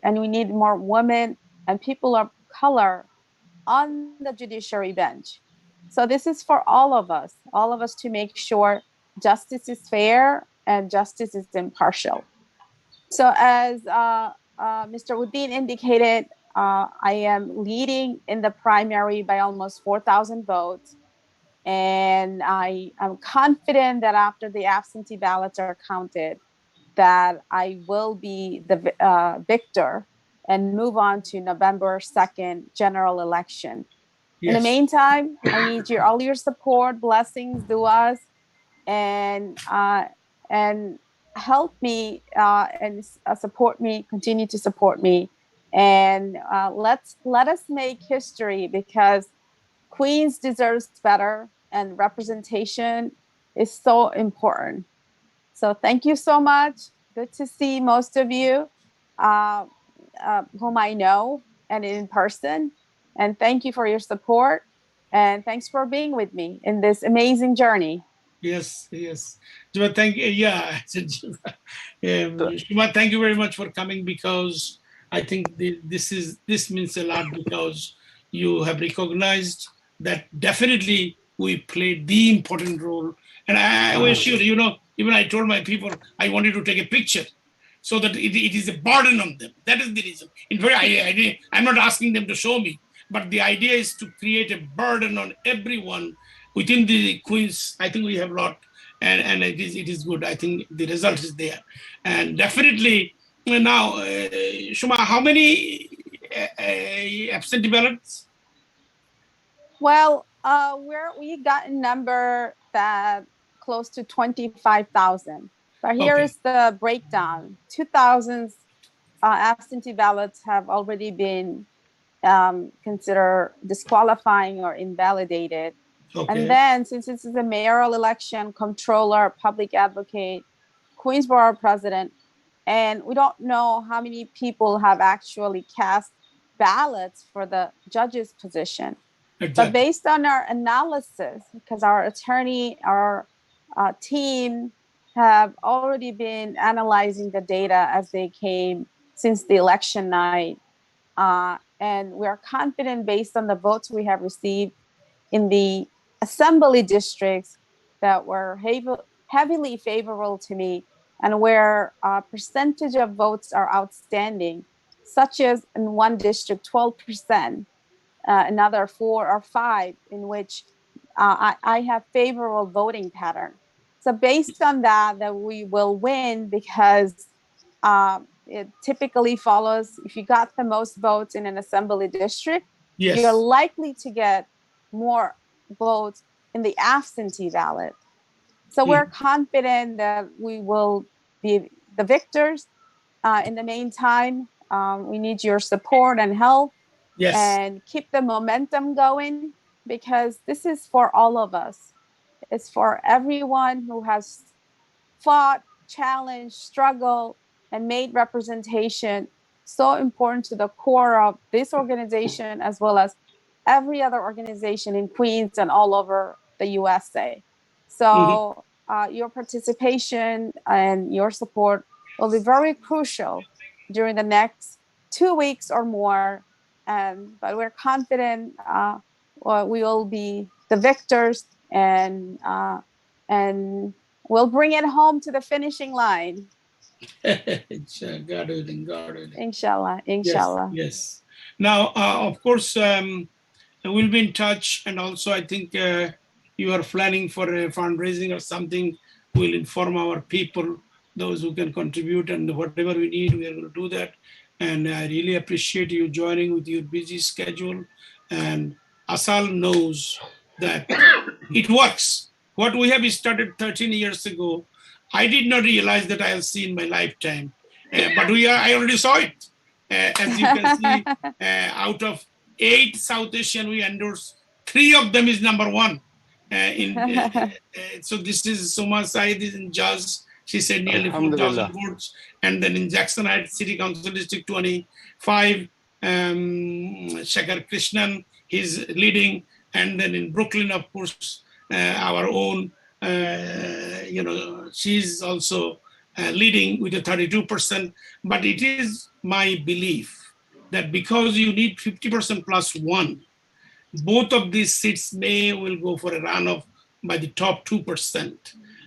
and we need more women and people of color on the judiciary bench. So this is for all of us to make sure justice is fair and justice is impartial. So as Mr. Uddin indicated, I am leading in the primary by almost 4,000 votes. And I am confident that after the absentee ballots are counted, that I will be the victor and move on to November 2nd general election. In the Yes. meantime, I need all your support, blessings, duas, and help me and support me, continue to support me, and let us make history because Queens deserves better, and representation is so important. So thank you so much. Good to see most of you, uh, whom I know and in person. And thank you for your support. And thanks for being with me in this amazing journey. Yes, yes. Juma, thank you. Yeah, So, Shuma, thank you very much for coming because I think this means a lot because you have recognized that definitely we played the important role. And I was sure, even I told my people I wanted to take a picture so that it is a burden on them. That is the reason. In fact, I'm not asking them to show me, but the idea is to create a burden on everyone within the Queens. I think we have a lot, and it is good. I think the result is there, and definitely now, Shuma, how many absentee ballots? Well, we got a number that close to 25,000. But here Okay, is the breakdown. 2,000 absentee ballots have already been considered disqualifying or invalidated. And okay, then, since this is a mayoral election, controller, public advocate, Queensborough president, and we don't know how many people have actually cast ballots for the judge's position. But exactly. based on our analysis, because our attorney, our team have already been analyzing the data as they came since the election night, and we're confident based on the votes we have received in the assembly districts that were heavily favorable to me and where percentage of votes are outstanding, such as in one district, 12%, another 4 or 5, in which I have favorable voting pattern. So based on that we will win because it typically follows if you got the most votes in an assembly district, you're Yes. likely to get more votes in the absentee ballot. So we're Mhm. confident that we will be the victors. In the meantime, we need your support and help Yes. and keep the momentum going because this is for all of us. It's for everyone who has fought, challenged, struggled, and made representation so important to the core of this organization as well as every other organization in Queens and all over the USA. Mhm. So, your participation and your support will be very crucial during the next 2 weeks or more. But we're confident we will be the victors and we'll bring it home to the finishing line. God willing, God willing. Inshallah, Yes, inshallah. yes. Now, of course, we'll be in touch, and also I think you are planning for a fundraising or something. We'll inform our people, those who can contribute, and whatever we need, we are going to do that. And I really appreciate you joining with your busy schedule. And Asal knows that it works. What we have started 13 years ago, I did not realize that I'll see in my lifetime. But I already saw it. As you can see, out of 8 South Asian we endorse, 3 of them is number 1. So this is Suma Said is in Jazz. She said nearly 4,000 Alhamdulillah. votes. And then in Jackson Heights City Council District 25, Shankar Krishnan, he's leading. And then in Brooklyn, of course, our own, she's also leading with a 32%. But it is my belief that because you need 50% plus one, both of these seats will go for a runoff by the top 2%.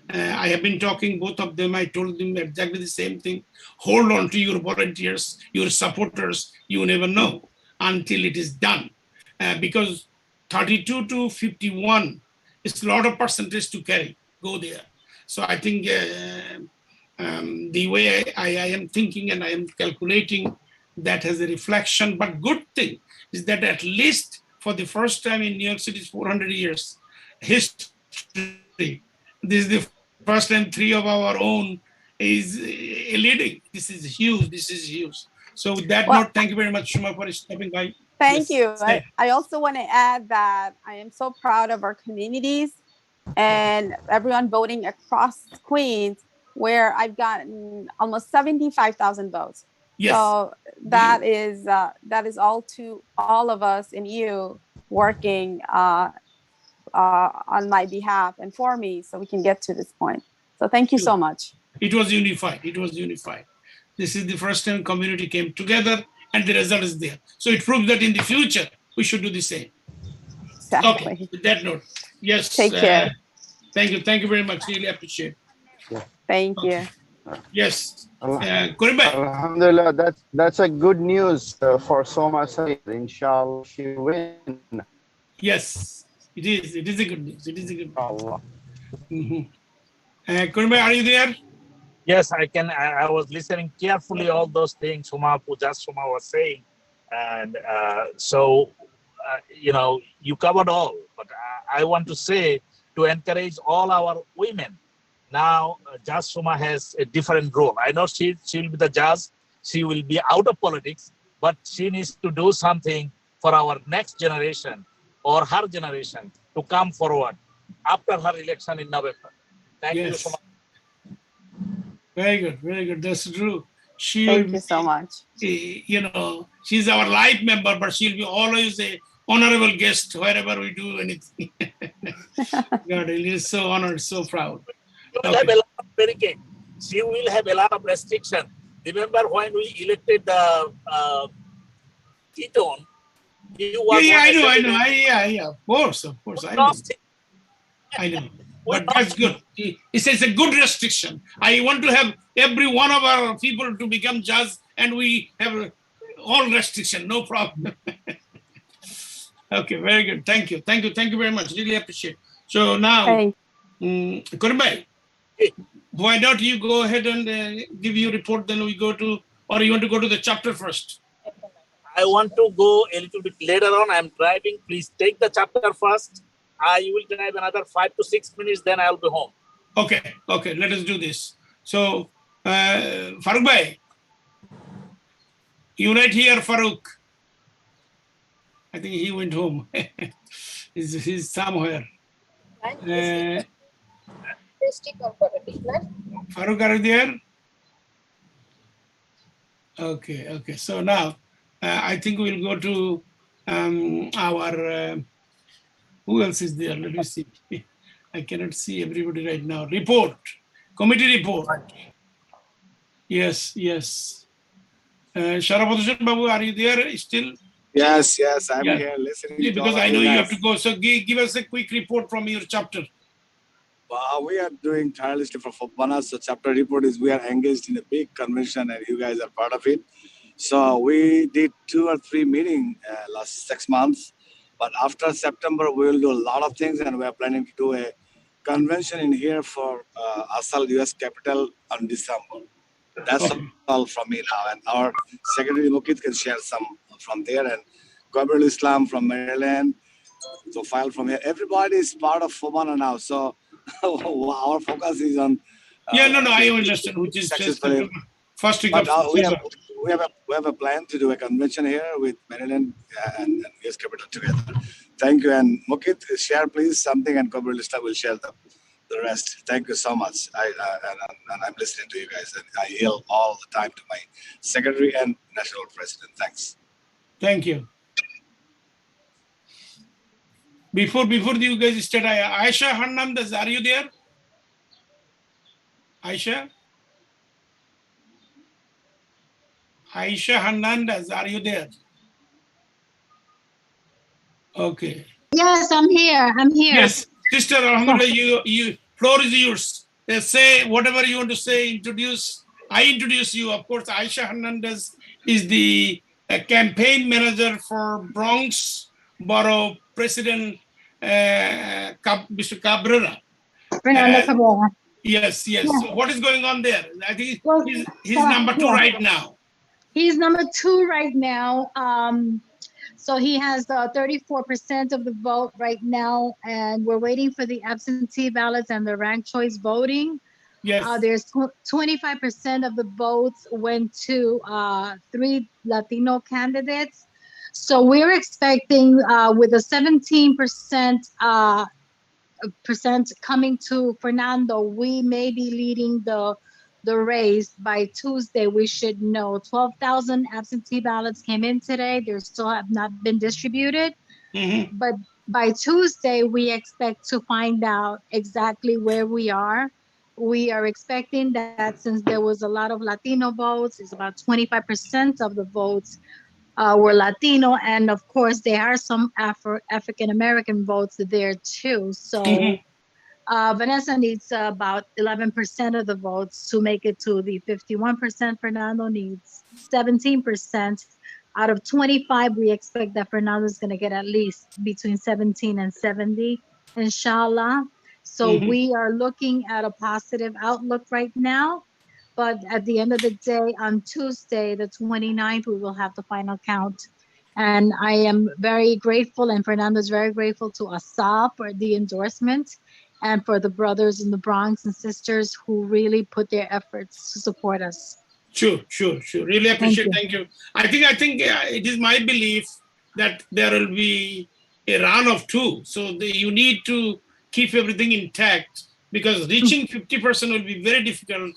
I have been talking both of them. I told them exactly the same thing. Hold on to your volunteers, your supporters. You never know until it is done. Because 32 to 51 is a lot of percentage to carry. Go there. So I think the way I am thinking and I am calculating, that has a reflection. But good thing is that at least for the first time in New York City's 400 years history, this is the first time three of our own is leading. This is huge. This is huge. So with that note, thank you very much, Shuma, for stopping by. Thank you. I also want to add that I am so proud of our communities and everyone voting across Queens, where I've gotten almost 75,000 votes. Yes. So that is all to all of us and you working on my behalf and for me, so we can get to this point. So thank you so much. It was unified. It was unified. This is the first time community came together, and the result is there. So it proves that in the future we should do the same. Exactly. Okay. With that note, yes. Take care. Thank you. Thank you very much. Really appreciate it. Yeah. Thank you. Yes. Kuribai. Alhamdulillah, that's a good news for Soma Saeed. Inshallah, she win. Yes, it is. It is a good news. It is a good news. Allah. Kuribai, are you there? Yes, I can. I was listening carefully all those things Suma was saying, and you covered all. But I want to say to encourage all our women. Now, Judge Suma has a different role. I know she will be the judge. She will be out of politics, but she needs to do something for our next generation or her generation to come forward after her election in November. Thank you so much. Very good, very good. That's true. Thank you so much. She's our life member, but she'll be always a honorable guest wherever we do anything. God, he is so honored, so proud. She will have a lot of barricade. She will have a lot of restriction. Remember when we elected the Keaton? I know. Yeah. Of course. I know. But that's good. He says a good restriction. I want to have every one of our people to become judge, and we have all restriction, no problem. Okay, very good. Thank you very much. Really appreciate it. So now, Kuribai, why don't you go ahead and give your report, then we go to, or you want to go to the chapter first? I want to go a little bit later on. I'm driving. Please take the chapter first. I will drive another 5 to 6 minutes, then I'll be home. Okay. Let us do this. So, Farooq Bhai, you right here, Farooq. I think he went home. He's somewhere. Farooq, are you there? Okay. So now, I think we'll go to our... who else is there? Let me see. I cannot see everybody right now. Committee report. Yes. Sharafuddin Babu, are you there still? Yes, I'm here listening. Because I know you have to go. So give us a quick report from your chapter. We are doing tirelessly for Fobana. So chapter report is we are engaged in a big convention and you guys are part of it. So we did 2 or 3 meetings last 6 months. But after September, we will do a lot of things and we are planning to do a convention in here for ASAAL US Capital on December. That's all from me now. And our Secretary Mukit can share some from there. And Gabriel Islam from Maryland, so file from here. Everybody is part of Fobana now. So our focus is on... I understand, which is successful. First week of we have a plan to do a convention here with Maryland and US Capital together. Thank you. And Mukit, share please something, and Gabriel Islam will share the rest. Thank you so much. And I'm listening to you guys, and I yell all the time to my secretary and national president. Thanks. Thank you. Before you guys start, Aisha Hernandez, are you there? Aisha? Aisha Hernandez, are you there? Okay. Yes, I'm here. I'm here. Yes, Sister Alhamdulillah, floor is yours. Say whatever you want to say, I introduce you. Of course, Aisha Hernandez is the campaign manager for Bronx Borough President Mr. Cabrera. Fernando Cabrera. Yes, yes. Yeah. So what is going on there? I think Well, he's number 2 right now. He's number 2 right now. So he has 34% of the vote right now, and we're waiting for the absentee ballots and the ranked choice voting. Yes. There's 25% of the votes went to 3 Latino candidates. So we're expecting with a 17% coming to Fernando, we may be leading the race. By Tuesday, we should know. 12,000 absentee ballots came in today. They still have not been distributed. Mm-hmm. But by Tuesday, we expect to find out exactly where we are. We are expecting that since there was a lot of Latino votes, it's about 25% of the votes were Latino. And of course, there are some African-American votes there too. So Vanessa needs about 11% of the votes to make it to the 51%. Fernando needs 17%. Out of 25, we expect that Fernando is going to get at least between 17 and 70, inshallah. So we are looking at a positive outlook right now. But at the end of the day, on Tuesday, the 29th, we will have the final count. And I am very grateful, and Fernando is very grateful to ASAAL for the endorsement, and for the brothers in the Bronx and sisters who really put their efforts to support us. Sure. Really appreciate. Thank you. I think it is my belief that there will be a run of 2. So you need to keep everything intact, because reaching 50% will be very difficult.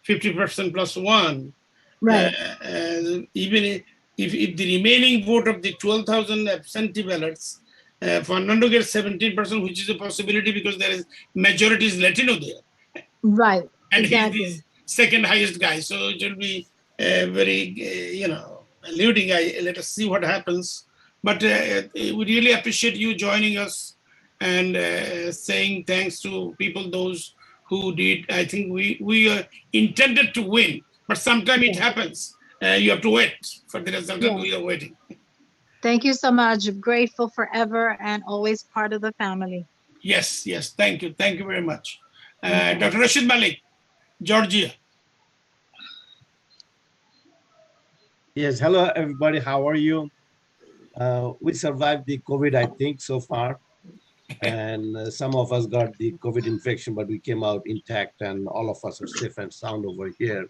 50% plus 1. Right. Even if the remaining vote of the 12,000 absentee ballots, Fernando gets 17%, which is a possibility because there is majority is Latino there. Right. And exactly. he's the second highest guy. So it will be very, eluding. Let us see what happens. But we really appreciate you joining us and saying thanks to people, those who did. I think we intended to win, but sometimes it happens. You have to wait for the result, and we are waiting. Thank you so much. Grateful forever and always part of the family. Yes. Thank you very much. Dr. Rashid Malik, Georgia. Yes, hello everybody. How are you? We survived the COVID, I think, so far. And some of us got the COVID infection, but we came out intact, and all of us are safe and sound over here.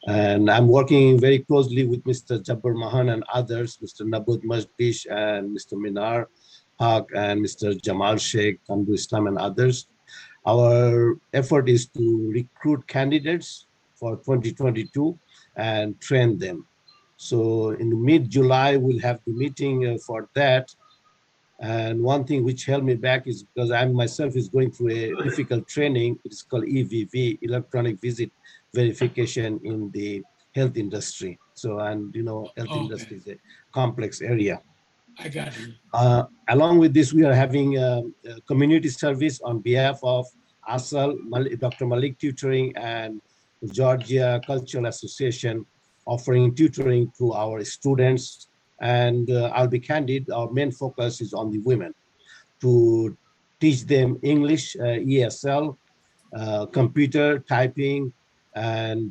And I'm working very closely with Mr. Jabbar Mahan and others, Mr. Nabud Majdish and Mr. Minar Haq and Mr. Jamal Sheikh, Kandu Islam and others. Our effort is to recruit candidates for 2022 and train them. So in mid-July, we'll have the meeting for that. And one thing which held me back is because I myself is going through a difficult training. It's called EVV, Electronic Visit Verification in the health industry. So, and health industry is a complex area. I got it. Along with this, we are having a community service on behalf of ASAAL, Dr. Malik Tutoring, and Georgia Cultural Association, offering tutoring to our students. And I'll be candid, our main focus is on the women, to teach them English, ESL, computer, typing, and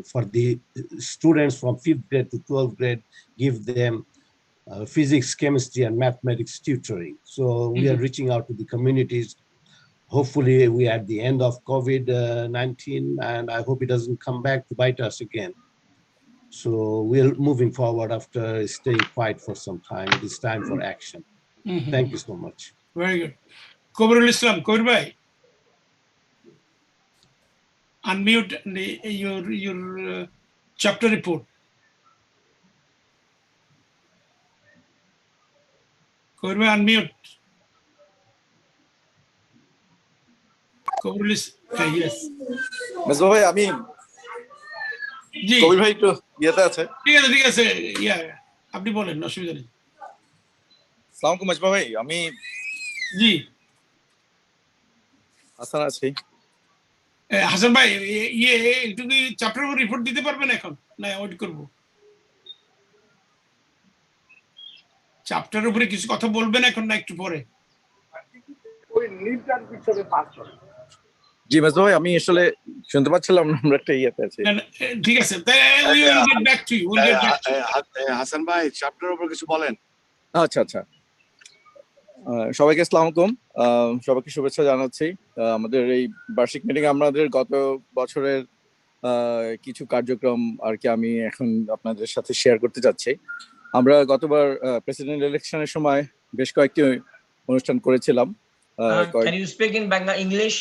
for the students from 5th grade to 12th grade, give them physics, chemistry, and mathematics tutoring. So we are reaching out to the communities. Hopefully we are at the end of COVID-19, and I hope it doesn't come back to bite us again. So we're moving forward after staying quiet for some time. It is time for action. Thank you so much. Very good. Kobrul Islam, Kobir bhai. Unmute your chapter report. Kobir bhai, unmute. Kobrul Islam, yes. Ms. Bhai, Amin. জি কবির ভাই একটু ইয়েতে আছে। ঠিক আছে ইয়া আপনি বলেন অসুবিধা নেই। আসসালামু আলাইকুম মাজবা ভাই, আমি জি হাসান আছি। হাসান ভাই ইয়ে একটু কি চ্যাপ্টার উপর রিপোর্ট দিতে পারবেন এখন না ওয়েট করব? চ্যাপ্টার উপরে কিছু কথা বলবেন এখন না একটু পরে? জি মাজবা ভাই, আমি আসলে শুনতে পাচ্ছিলাম না, আমরা একটা ইয়েতে আছি। ঠিক আছে তাই we will get back to you Hasan ভাই চ্যাপ্টার উপর কিছু বলেন। আচ্ছা আচ্ছা, সবাইকে আসসালামু আলাইকুম, সবাইকে শুভেচ্ছা জানাচ্ছি। আমাদের এই বার্ষিক মিটিং আমাদের গত বছরের কিছু কার্যক্রম আর কি আমি এখন আপনাদের সাথে শেয়ার করতে যাচ্ছি। আমরা গতবার প্রেসিডেন্ট ইলেকশনের সময় বেশ কয়েকটি অনুষ্ঠান করেছিলাম। Can you speak in English?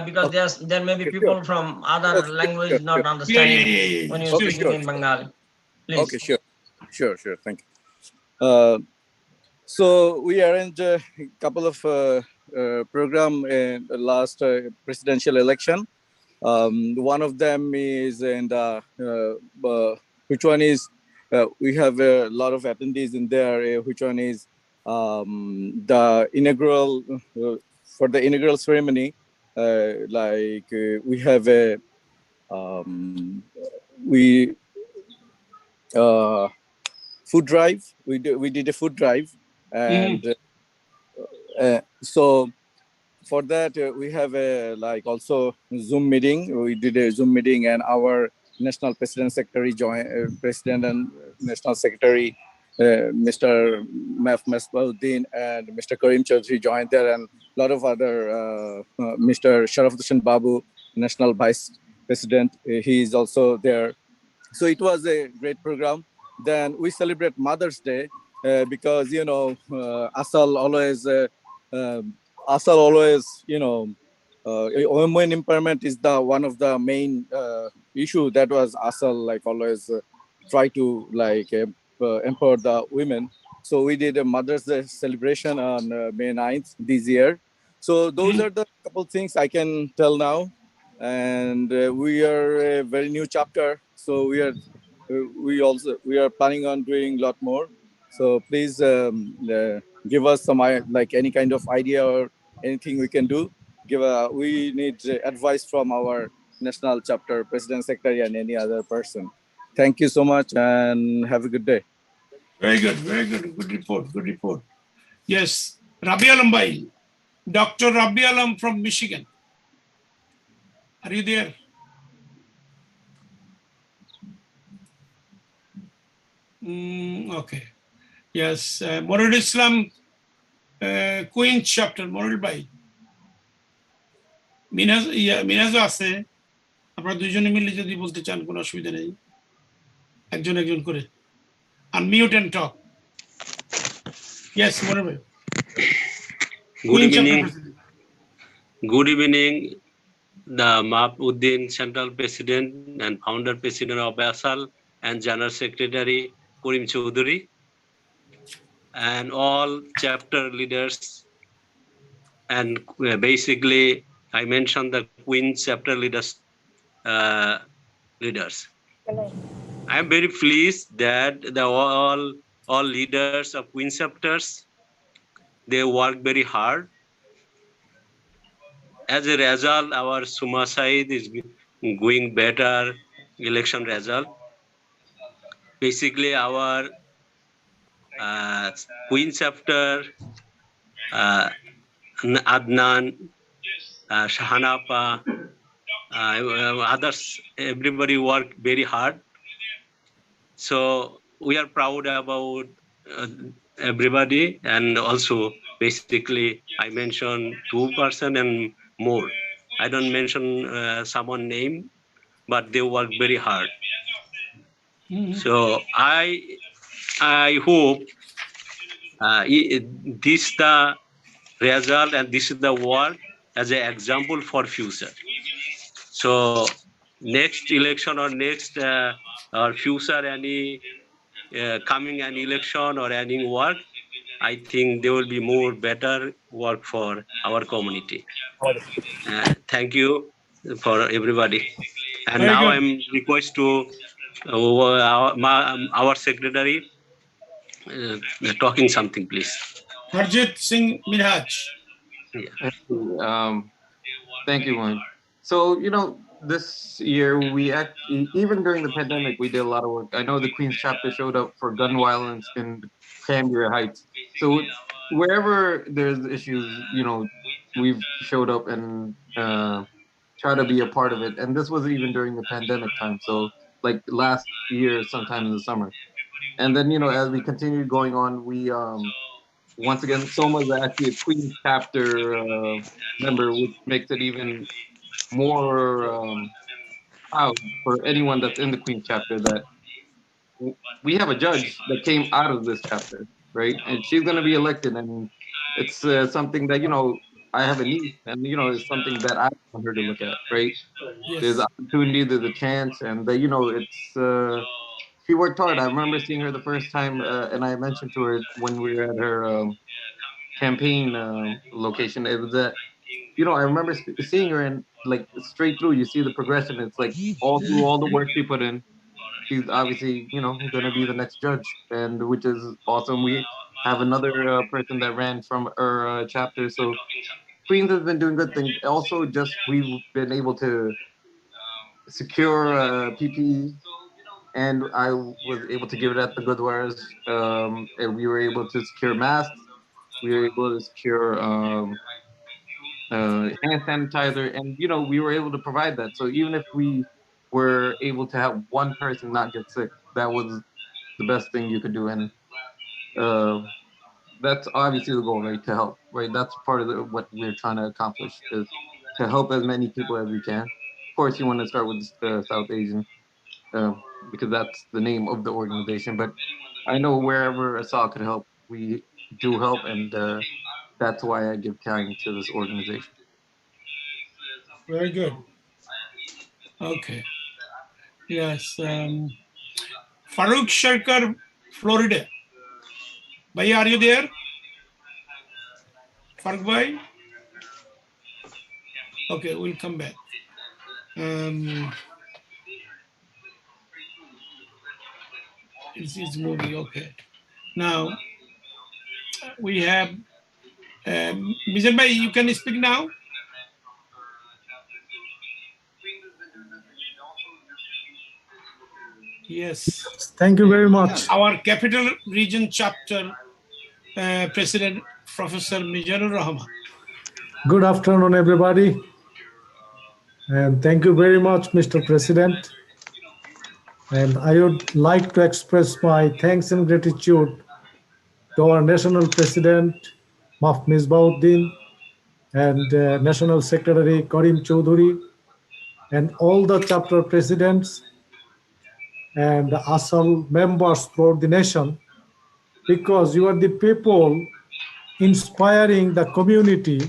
Because there may be people from other language not understanding when you speak in Bengali. Please. Okay, sure. Thank you. So we arranged a couple of program in the last presidential election. One of them is in the which one is we have a lot of attendees in there. Which one is the inaugural for the inaugural ceremony? We have a food drive. We did a food drive, and so for that we have a also Zoom meeting. We did a Zoom meeting, and our national president and national secretary Mr. Masbauddin and Mr. Karim Chaudhary joined there, and a lot of other Mr. Sharafuddin Babu, national vice president, he is also there. So it was a great program. Then we celebrate Mother's Day because ASAAL always women empowerment is the one of the main issue that was ASAAL always try to empower the women. So we did a Mother's Day celebration on May 9th this year. So those are the couple things I can tell now. And we are a very new chapter, so we are planning on doing a lot more. So please give us some any kind of idea or anything we can do. We need advice from our national chapter president, secretary, and any other person. Thank you so much, and have a good day. Very good good report. Yes, Rabi Alam bhai, Dr. Rabi Alam from Michigan, are you there? Okay. Yes, Morul Islam Queen's chapter, Morul bhai. মিনাজও আছে, আপনারা দুইজনে মিলে যদি বলতে চান কোনো অসুবিধা নেই, একজন করে unmute and talk. Yes, Morul bhai. Good evening, the Mahbuddin Central President and Founder President of ASAAL and General Secretary Karim Chaudhary, and all chapter leaders, and basically I mentioned the Queen chapter leaders. I am very pleased that all leaders of Queen chapters, they work very hard. As a result, our Suma side is going better election result. Basically, our Queen chapter, Adnan, Shahanapa, others, everybody worked very hard. So we are proud about everybody, and also basically I mentioned 2% and more. I don't mention someone name, but they work very hard. So I hope this the result, and this is the work as an example for future. So next election or next or future any coming an election or any work, I think there will be more better work for our community. Thank you for everybody. And now I'm request to our secretary talking something, please. Harjit Singh Minhaj. Thank you, Moin. So, this year even during the pandemic, we did a lot of work. I know the Queens chapter showed up for gun violence in Cranberry Heights. So wherever there's issues, we've showed up and try to be a part of it. And this was even during the pandemic time. So like last year, sometime in the summer. And then, as we continued going on, we once again, Soma is actually a Queens chapter member, which makes it even more proud for anyone that's in the Queens chapter that we have a judge that came out of this chapter, right? And she's going to be elected, and it's something that I have a niece, and it's something that I want her to look at, right? Yes. There's opportunity, there's a chance, and it's she worked hard. I remember seeing her the first time, and I mentioned to her when we were at her campaign location. It was that I remember seeing her, and like straight through, you see the progression. It's like all through all the work she put in. She's obviously going to be the next judge, and which is awesome. We have another person that ran from our chapter, so Queens has been doing good things. Also, just we've been able to secure PPE, and I was able to give it at the Gurdwaras, and we were able to secure masks. We were able to secure hand sanitizer, and we were able to provide that. So even if we were able to have one person not get sick, that was the best thing you could do, and that's obviously the goal, right? To help, right? That's part of what we're trying to accomplish is to help as many people as we can. Of course, you want to start with South Asian because that's the name of the organization. But I know wherever ASAAL could help, we do help, and that's why I give time to this organization. Very good. Okay. Yes. Farouk Sharkar, Florida. Bhai, are you there? Farouk Bhai? Okay, we'll come back. It's moving, okay. Now, we have, Mizan Bhai, you can speak now? Yes. Thank you very much. Our Capital Region Chapter President, Professor Mizanur Rahman. Good afternoon, everybody. And thank you very much, Mr. President. And I would like to express my thanks and gratitude to our National President, Maf Misbauddin, and National Secretary Karim Chowdhury, and all the chapter presidents and ASAAL members throughout the nation, because you are the people inspiring the community,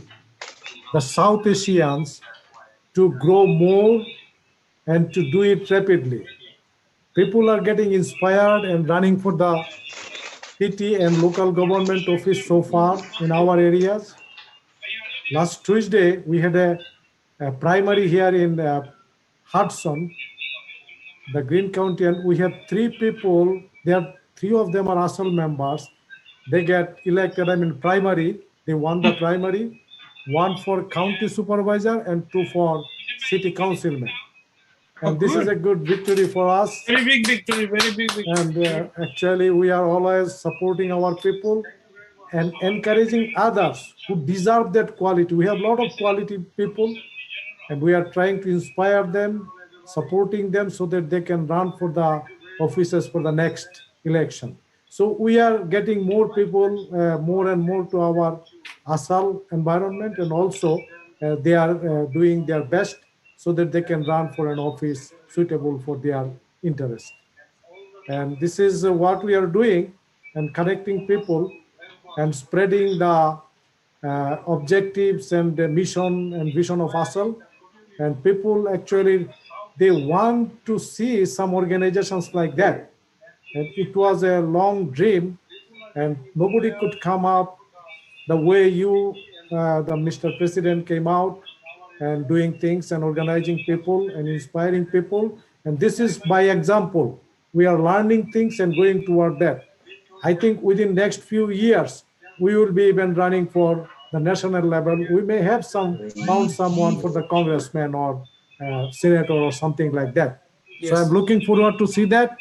the South Asians, to grow more and to do it rapidly. People are getting inspired and running for the city and local government office so far in our areas. Last Tuesday, we had a primary here in Hudson, the Green County, and we have 3 people. Three of them are ASAAL members. They get elected, primary. They won the primary, 1 for county supervisor and 2 for city councilman. And this is a good victory for us. Very big victory, very big victory. And actually, we are always supporting our people and encouraging others who deserve that quality. We have a lot of quality people, and we are trying to inspire them, supporting them so that they can run for the offices for the next election. So we are getting more people, more and more to our ASAAL environment, and also they are doing their best so that they can run for an office suitable for their interest. And this is what we are doing, and connecting people and spreading the objectives and the mission and vision of ASAAL. And people actually, they want to see some organizations like that. And it was a long dream, and nobody could come up the way you, the Mr. President, came out and doing things and organizing people and inspiring people. And this is by example. We are learning things and going toward that. I think within next few years, we will be even running for the national level. We may have found someone for the congressman or senator or something like that. So I'm Yes. looking forward to see that.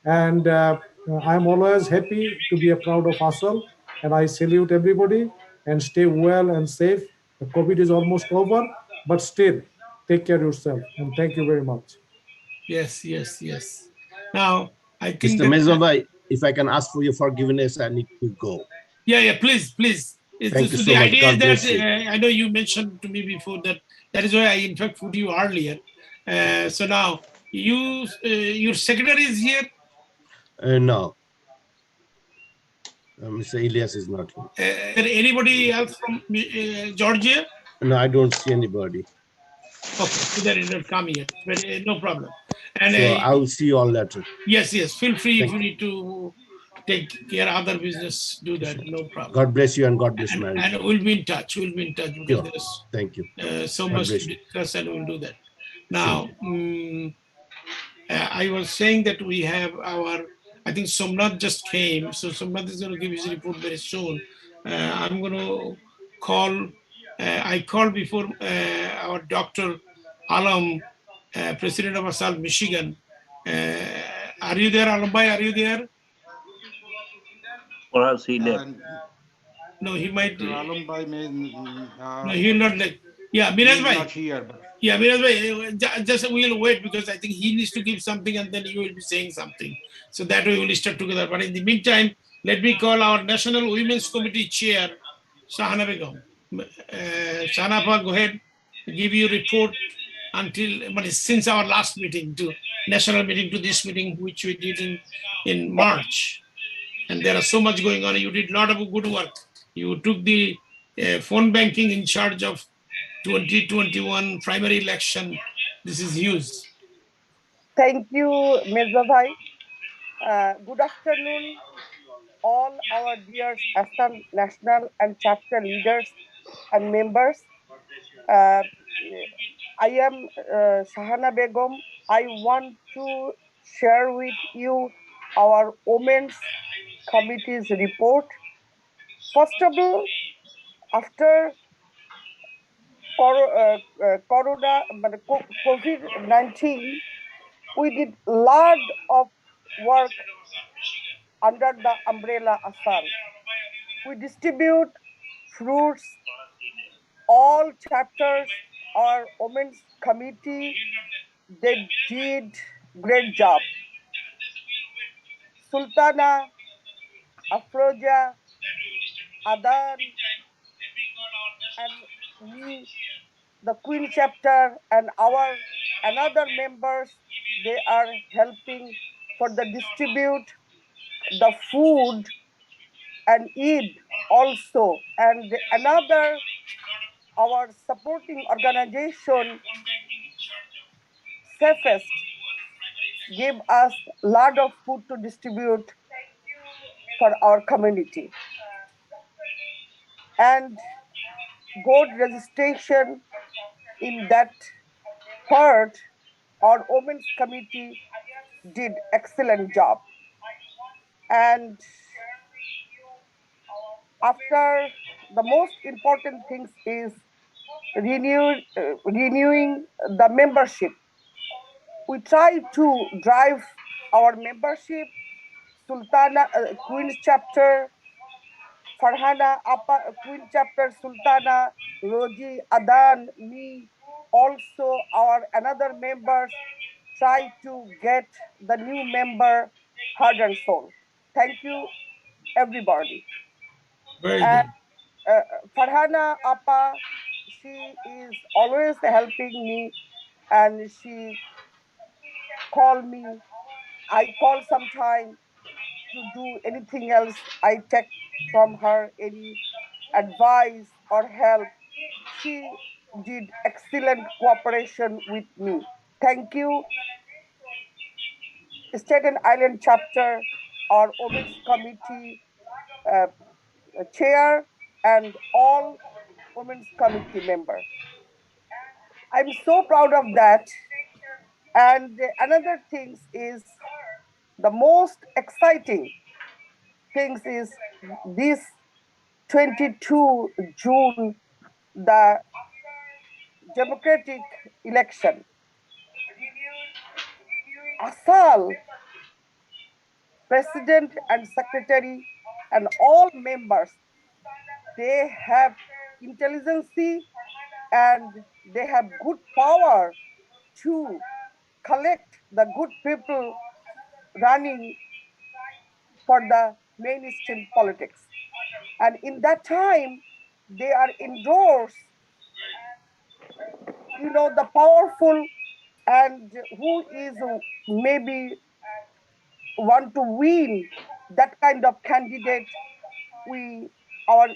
And I'm always happy to be a proud of ASAL. And I salute everybody and stay well and safe. The COVID is almost over, but still take care of yourself. And thank you very much. Yes, yes, yes. Now, I think Mr. that, Mezobai, if I can ask for your forgiveness, I need to go. yeah, please, please. Thank you So so the much. idea is God that bless you. I know you mentioned to me before that is why I in fact put you earlier. So now your secretary is here. No, Mr. Elias is not here. Is there anybody else from Georgia? No, I don't see anybody. Okay, so that did not come yet, but no problem. And So I will see you all later. yes, yes, feel free if Thank you you. need to take care of other business, do that, no problem. God bless you and God bless marriage. And we'll be in touch. We'll be in touch because Sure. there's Thank you. so God much to bless you. discuss, and we'll do that. Same Now, I was saying that we have our, I think Somnath just came, so Somnath is going to give his report very soon. I'm going to call, I called before our Dr. Alam, President of ASAL, Michigan. Are you there, Alam Bhai? Are you there? Or else he left. No, he might. Dr. Alam Bhai may, No, he will not like. Yeah, he Miraz is Bhai. not here. But Yeah, Miraz Bhai, just we'll wait because I think he needs to give something and then you will be saying something. So that way we'll start together. But in the meantime, let me call our National Women's Committee Chair, Shahana Begum. Shahana Appa, go ahead, give you report until, but since our last meeting to national meeting to this meeting, which we did in March. And there are so much going on. You did a lot of good work. You took the phone banking in charge of 2021 primary election. This is huge. Thank you, Mirza Bhai. Good afternoon, all our dear Assam national and chapter leaders and members. Uh, I am Shahana Begum. I want to share with you our Women's Committee's report. First of all, after Corona, COVID-19, we did a lot of work under the umbrella ASAL. We distribute fruits, all chapters, our women's committee, they did great job. Sultana, Afroja, Adan, and me, the Queen chapter, and our another members, they are helping for the distribute the food and Eid also. And another, our supporting organization, Safest, gave us a lot of food to distribute for our community. And board registration in that part, our women's committee did excellent job. And after the most important things is renewing the membership. We try to drive our membership, Sultana Queen's chapter, Farhana Appa Queen chapter, Sultana, Roji, Adan, me, also our another members try to get the new member heart and soul. Thank you, everybody. Very And good. Farhana Appa, she is always helping me, and she call me. I call sometime to do anything else. I take from her any advice or help. She did excellent cooperation with me. Thank you, State and Island chapter, our Women's Committee uh, chair, and all Women's Committee member. I'm so proud of that. And another thing is the most exciting things is this 22 June, the democratic election. ASAAL, president and secretary, and all members, they have intelligence and they have good power to collect the good people running for the mainstream politics. And in that time, they are endorsed, the powerful and who is maybe want to win that kind of candidate. Our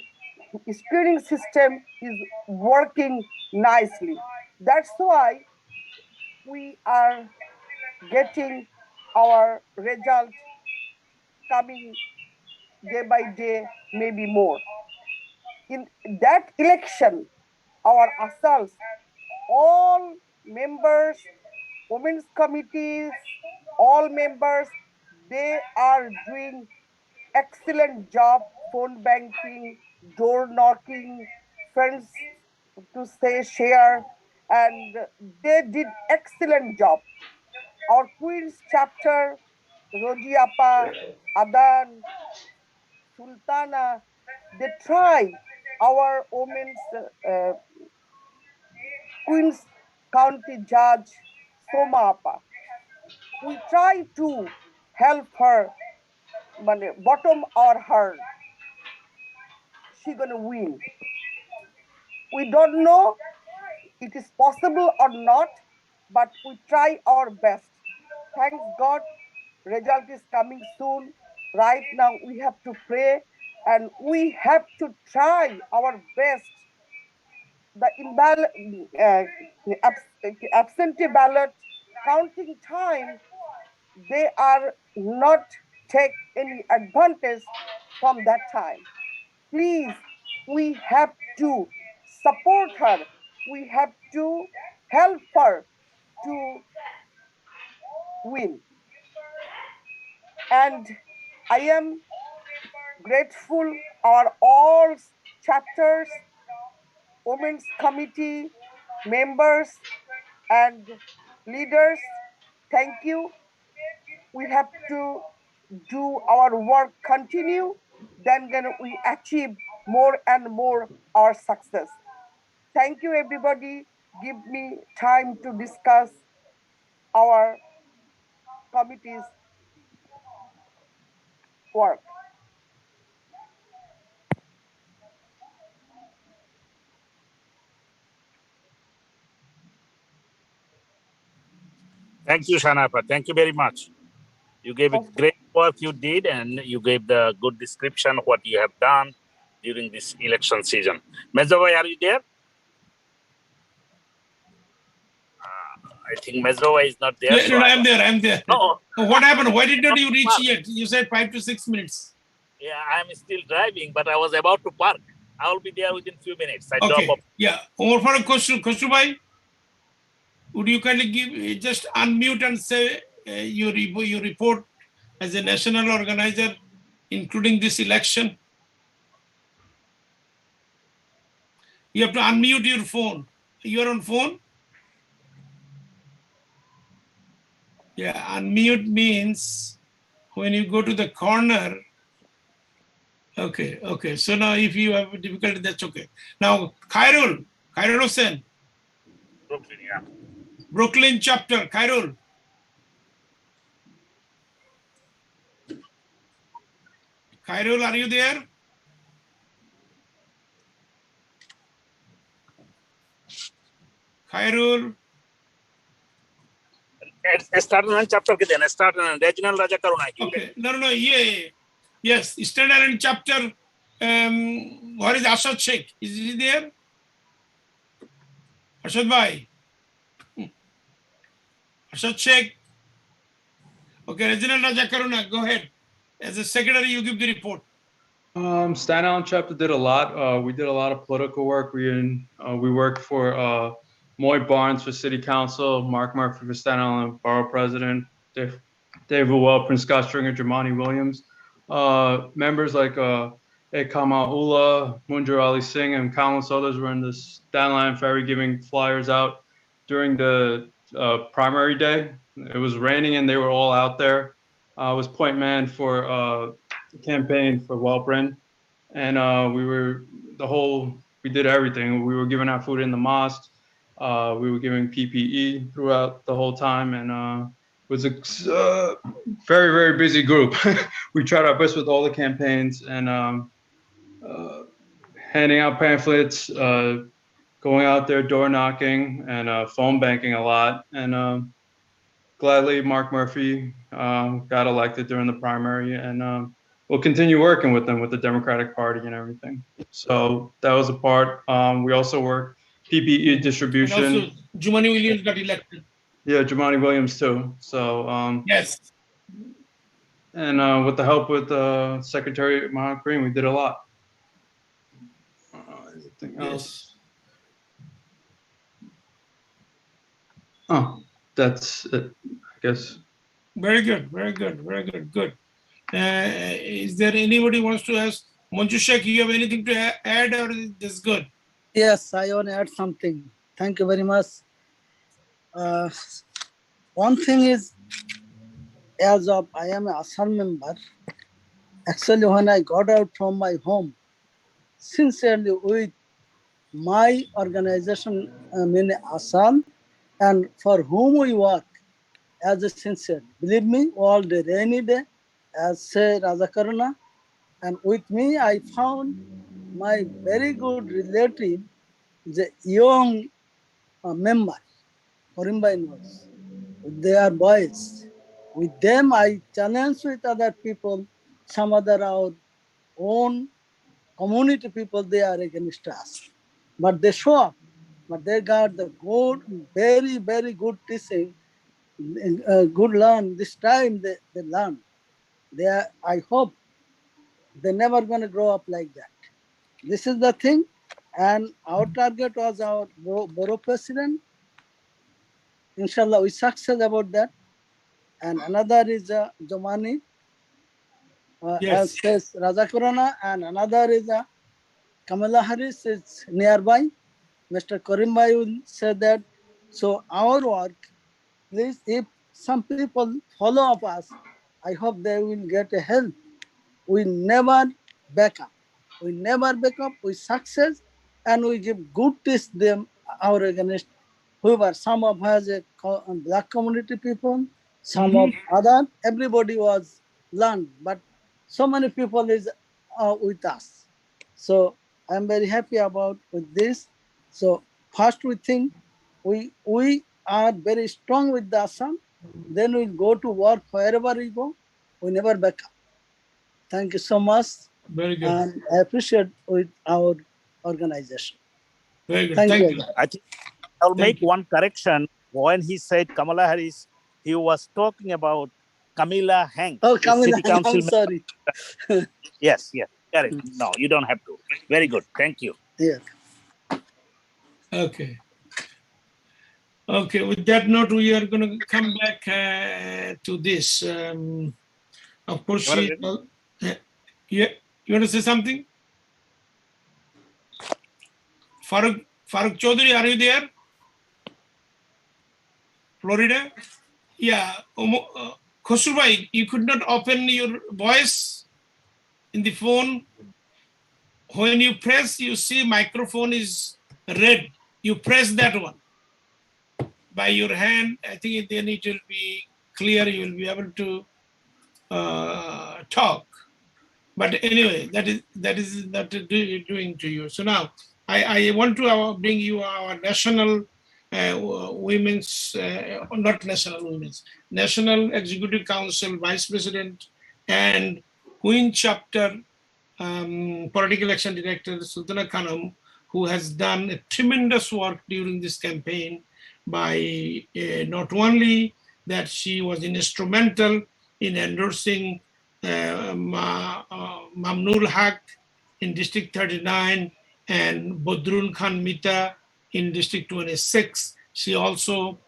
steering system is working nicely. That's why we are getting our result coming day by day, maybe more. In that election, our ASAALs, all members, women's committees, all members, they are doing excellent job, phone banking, door knocking, friends to say share, and they did excellent job. Our Queen's chapter, Roji Appa, Adan, Sultana, they try. Our women's Queen's County Judge, Soma Appa, we try to help her, bottom our her. She gonna win. We don't know it is possible or not, but we try our best. Thanks God, result is coming soon. Right now we have to pray and we have to try our best. The absentee ballot counting time, they are not take any advantage from that time. Please, we have to support her. We have to help her to win. And I am grateful our all chapters, women's committee members and leaders. Thank you. We have to do our work continue, then we achieve more and more our success. Thank you everybody. Give me time to discuss our committee's work. Thank you, Shanapa. Thank you very much. You gave a great work you did, and you gave the good description of what you have done during this election season. Mezawai, are you there? I think Mezawai is not there. Yeah, no, I'm there. I'm there. Oh. What happened? Why did not you reach yet? You said 5 to 6 minutes. Yeah, I'm still driving, but I was about to park. I will be there within few minutes. I drop Okay. off. Yeah. Over for a question, Bhai, would you kindly give just unmute and say your report as a national organizer, including this election? You have to unmute your phone. You're on phone? Yeah, unmute means when you go to the corner. Okay, okay. So now if you have difficulty, that's okay. Now, Khairul Hussain. Brooklyn, yeah. Brooklyn chapter, Khairul. Khairul, are you there? Khairul. Start on chapter ke dena. Start on regional Raja Karuna. Okay. No. Yeah. Yes. Eastern Island chapter. What is Ashad Sheikh? Is he there? Ashad Bhai. Ashad Sheikh. Okay. Regional Raja Karuna. Go ahead. As a secretary, you give the report. Staten Island chapter did a lot. We did a lot of political work. We worked for Moy Barnes for City Council, Mark Murphy for Staten Island Borough President, David Well, Prince Scott Stringer, Jamani Williams. Members like Ekama Ula, Munjir Ali Singh, and countless others were in the Staten Island Ferry giving flyers out during the primary day. It was raining and they were all out there. I was point man for the campaign for Wellbryn, and we did everything. We were giving out food in the mosque. We were giving PPE throughout the whole time, and it was a very, very busy group. We tried our best with all the campaigns and handing out pamphlets, going out there door knocking, and phone banking a lot. And gladly, Mark Murphy got elected during the primary, and we'll continue working with them with the Democratic Party and everything. So that was a part. We also worked PPE distribution. And also, Jumani Williams got elected. Yeah, Jamani Williams too. So yes. And with the help with Secretary Mahak Green, we did a lot. Anything else? Oh, that's it, I guess. Very good, very good, very good, good. Is there anybody wants to ask? Manjushek, you have anything to add, or is this good? Yes, I want to add something. Thank you very much. One thing is, as of I am an ASAAL member, actually when I got out from my home, sincerely with my organization, ASAAL, and for whom we work as a sincere, believe me, all day, rainy day, as say Raja Karuna, and with me I found my very good relative, the young member, Korimba knows. They are boys. With them, I challenge with other people, some other our own community people, they are against us. But they show up. But they got the good, very, very good teaching, good learn. This time they learn. I hope they're never going to grow up like that. This is the thing. And our target was our Borough President. Inshallah, we success about that. And another is Jomani, as says Raja Kurana, and another is Kamala Harris is nearby. Mr. Korimbai will say that. So our work, please, if some people follow up us, I hope they will get a help. We never back up. We never back up. We success, and we give good tips them our against whoever. Some of us black community people, some of other. Everybody was learned, but so many people is with us. So I'm very happy about with this. So first we think we are very strong with the ASAAL. Then we'll go to work wherever we go. We never back up. Thank you so much. Very good. And I appreciate with our organization. Very good. Thank you. I think I'll make one correction. When he said Kamala Harris, he was talking about Kamala Hanks. Oh, Kamala City Council I'm sorry. Yes, yes. Correct. No, you don't have to. Very good. Thank you. Yeah. Okay. Okay, with that note, we are going to come back to this. Of course, yeah, you want to say something? Farooq Chaudhary, are you there? Florida? Yeah. Khosru bhai, you could not open your voice in the phone. When you press, you see microphone is red. You press that one by your hand. I think then it will be clear. You will be able to talk. But anyway, that is not doing to you. So now I want to bring you our national women's, not national women's, National Executive Council Vice President and Queen Chapter Political Action Director Sultana Khanum, who has done a tremendous work during this campaign by not only that she was instrumental in endorsing Mamnul Haq in District 39 and Bodrul Khan Mita in District 26. She also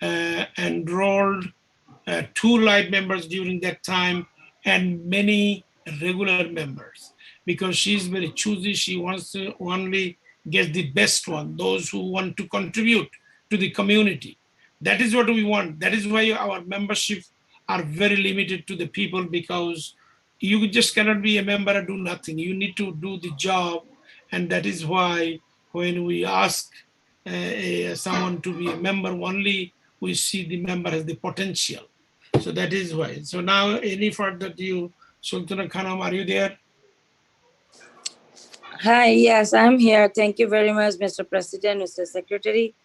enrolled 2 light members during that time and many regular members, because she's very choosy. She wants to only get the best one, those who want to contribute to the community. That is what we want. That is why our membership are very limited to the people, because you just cannot be a member and do nothing. You need to do the job. And that is why when we ask someone to be a member, only we see the member has the potential. So that is why. So now, any further to you, Sultana Khanam, are you there? Hi, yes, I'm here. Thank you very much, Mr. President, Mr. Secretary.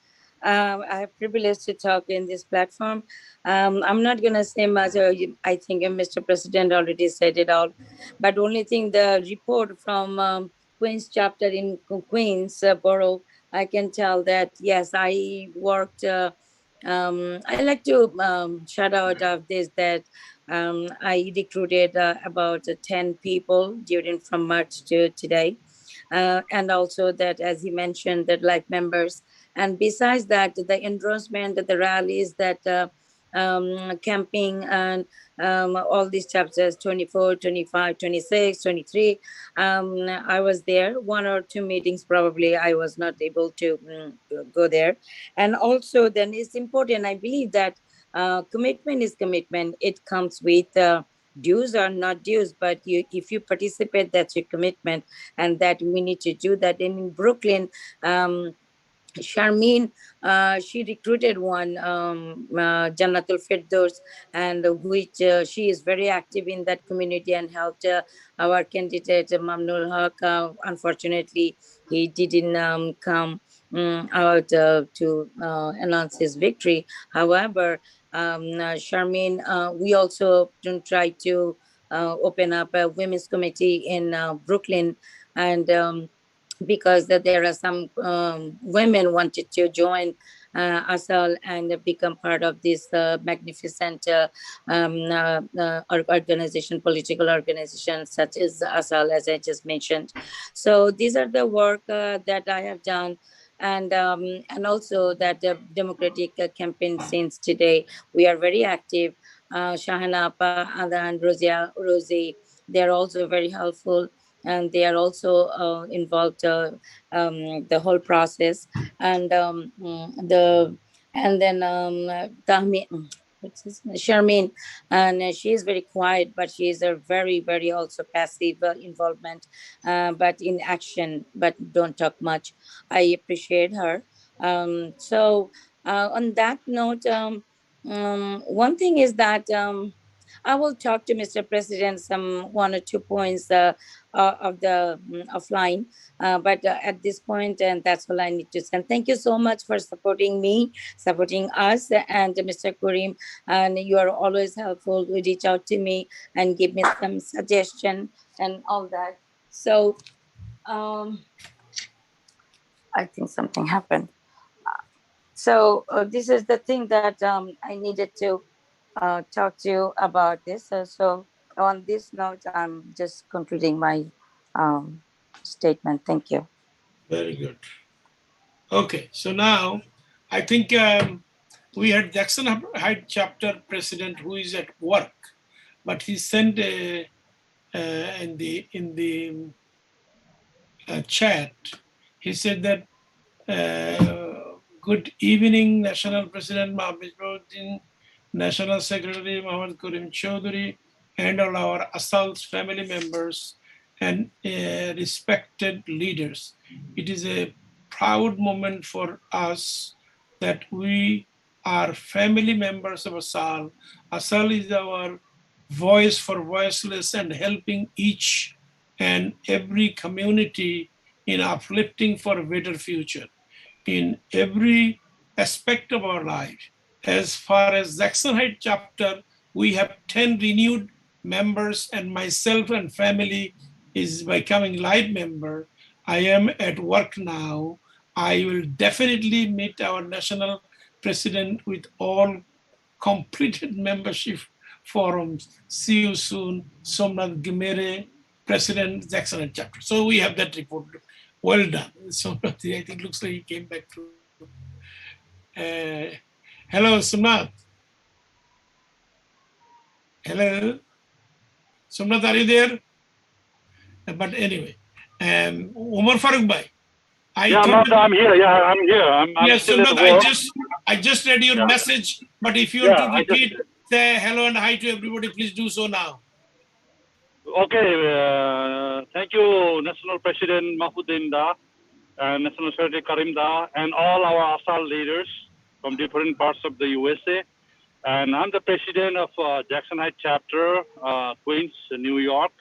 I have privilege to talk in this platform. I'm not going to say much. I think Mr. President already said it all. But only thing, the report from Queens chapter in Queens Borough, I can tell that, yes, I worked. I like to shout out of this that I recruited about 10 people during from March to today. And also that, as he mentioned, that like members. And besides that, the endorsement, the rallies, that camping and all these chapters 24, 25, 26, 23. I was there 1 or 2 meetings, probably I was not able to go there. And also then it's important, I believe that commitment is commitment. It comes with dues or not dues, but if you participate, that's your commitment, and that we need to do that. And in Brooklyn, Sharmeen, she recruited one, Jannatul Firdaus, and which she is very active in that community and helped our candidate Mamnul Haq. Unfortunately, he didn't come out to announce his victory. However, Sharmeen, we also try to open up a women's committee in Brooklyn, and because that there are some women wanted to join ASAAL and become part of this magnificent organization, political organization such as ASAAL, as I just mentioned. So these are the work that I have done. And also that the democratic campaign since today, we are very active. Shahana Appa and Rosie, they're also very helpful, and they are also involved the whole process. And and then Tahmi, what's his name? Sharmeen, and she is very quiet, but she is a very, very also passive involvement, but in action, but don't talk much. I appreciate her. So on that note, one thing is that I will talk to Mr. President some 1 or 2 points of the offline, but at this point, and that's all I need to say. Thank you so much for supporting me, supporting us, and Mr. Karim. And you are always helpful. You reach out to me and give me some suggestion and all that. So I think something happened. So this is the thing that I needed to talk to you about this. So on this note, I'm just concluding my statement. Thank you. Very good. Okay, so now I think we had Jackson Heights chapter president who is at work, but he sent in the chat. He said that good evening, National President Mohammed Brodin, National Secretary Mohammed Karim Chaudhary, and all our ASAAL's family members and respected leaders. It is a proud moment for us that we are family members of ASAAL. ASAAL is our voice for voiceless and helping each and every community in uplifting for a better future in every aspect of our life. As far as Jackson Heights chapter, we have 10 renewed members, and myself and family is becoming light member. I am at work now. I will definitely meet our national president with all completed membership forums. See you soon, Somnath Gimere, President Jackson Heights chapter. So we have that report Well done. Somnath, I think looks like he came back to. Hello, Somnath. Hello. Somnath, are you there? But anyway, Umar Farooq Bhai. I'm here. Yeah, I'm here. I'm Yes, still at Somnath, work. I just read your message, but if you want to repeat, say hello and hi to everybody, please do so now. Okay. Thank you, National President Mahmoudin Da, and National Secretary Karim Da, and all our ASAAL leaders from different parts of the USA. And I'm the president of Jackson Heights chapter, Queens, New York.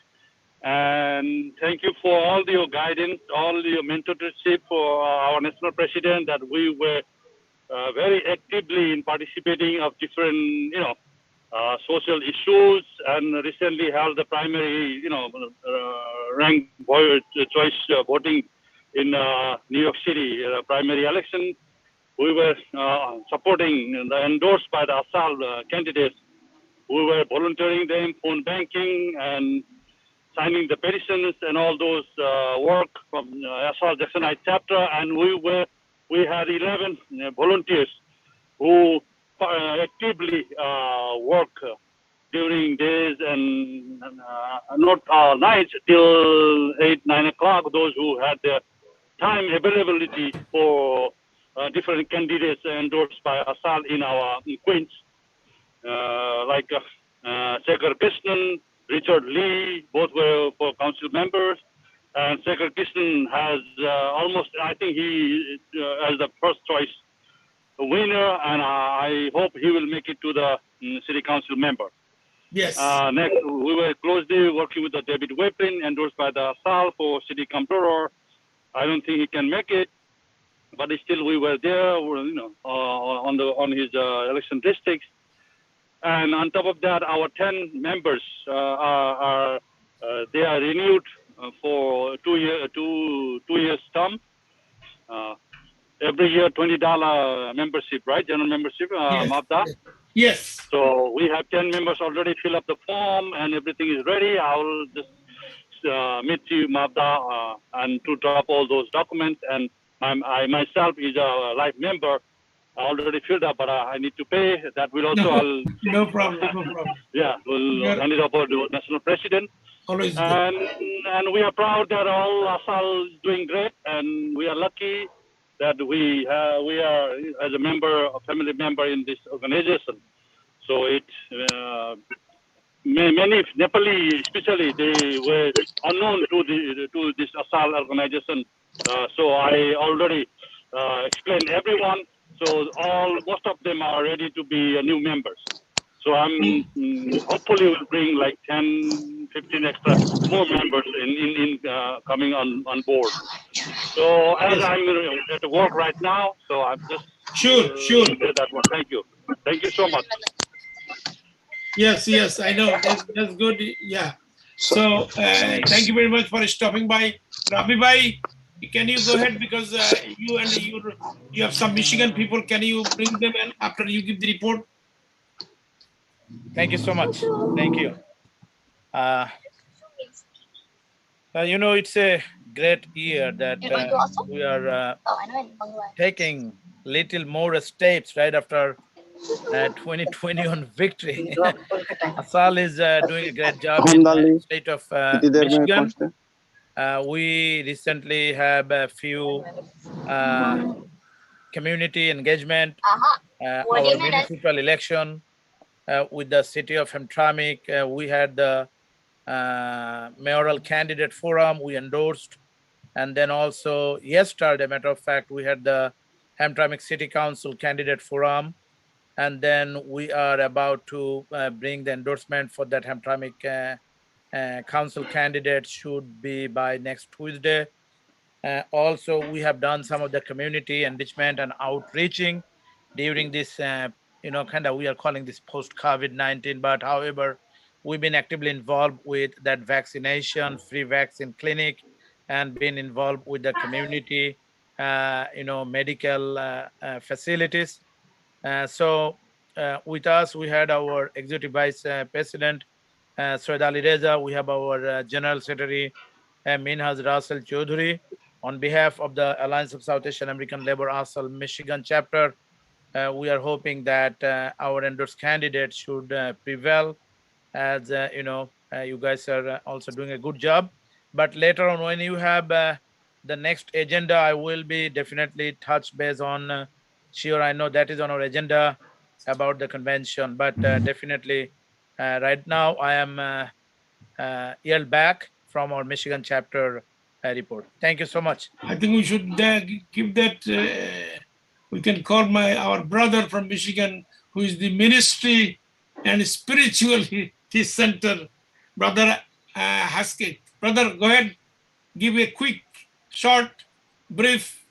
And thank you for all your guidance, all your mentorship for our national president, that we were very actively in participating of different, social issues, and recently held the primary, ranked choice voting in New York City primary election. We were supporting the endorsed by the ASAAL candidates. We were volunteering them, phone banking, and signing the petitions and all those work from ASAAL Jackson Heights chapter. And we had 11 volunteers who actively work during days and not nights till 8, 9 o'clock. Those who had the time availability for different candidates endorsed by ASAAL in our Queens, like Shekhar Krishnan, Richard Lee, both were for council members. And Shekhar Krishnan has almost, I think he as the first choice winner, and I hope he will make it to the city council member. Yes. Next, we were closely working with the David Weprin, endorsed by the ASAAL for city comptroller. I don't think he can make it, but still we were there, on his election districts. And on top of that, our 10 members they are renewed for 2 years term. Every year, $20 membership, right? General membership, yes. Mabda? Yes. So we have 10 members already fill up the form, and everything is ready. I will just meet you, Mabda, and to drop all those documents. And I myself is a life member. I already filled up, but I need to pay. That will also. No problem. No problem. Yeah, we'll hand it over to the national president. Always good. And we are proud that all ASAAL is doing great, and we are lucky that we are as a family member in this organization. So many Nepali, especially, they were unknown to this ASAAL organization. So I already explained everyone. So most of them are ready to be new members. So I'm hopefully will bring like 10, 15 extra more members in coming on board. So as I'm at work right now, so I'm just sure. Say that one. Thank you so much. Yes, I know. That's good. Yeah. So thank you very much for stopping by. Rabi Bhai, can you go ahead, because you have some Michigan people. Can you bring them in after you give the report? Thank you so much. Thank you. It's a great year that we are taking little more steps right after 2021 victory. ASAAL is doing a great job in the state of Michigan. We recently have a few community engagement, our municipal election with the city of Hamtramck. We had the mayoral candidate forum we endorsed. And then also yesterday, matter of fact, we had the Hamtramck City Council candidate forum. And then we are about to bring the endorsement for that Hamtramck council candidate, should be by next Tuesday. Also, we have done some of the community enrichment and outreaching during this, we are calling this post-COVID-19, but however, we've been actively involved with that vaccination, free vaccine clinic, and been involved with the community, medical facilities. So with us, we had our Executive Vice President, Syed Ali Reza. We have our General Secretary, Minhaj Russell Chaudhary. On behalf of the Alliance of South Asian American Labor-ASAAL Michigan chapter, we are hoping that our endorsed candidate should prevail, as you guys are also doing a good job. But later on, when you have the next agenda, I will be definitely touch base on. Sure, I know that is on our agenda about the convention, but definitely right now I am yelled back from our Michigan chapter report. Thank you so much. I think we should give that. We can call our brother from Michigan, who is the ministry and spiritual his center, Brother Haskell. Brother, go ahead, give a quick, short, brief,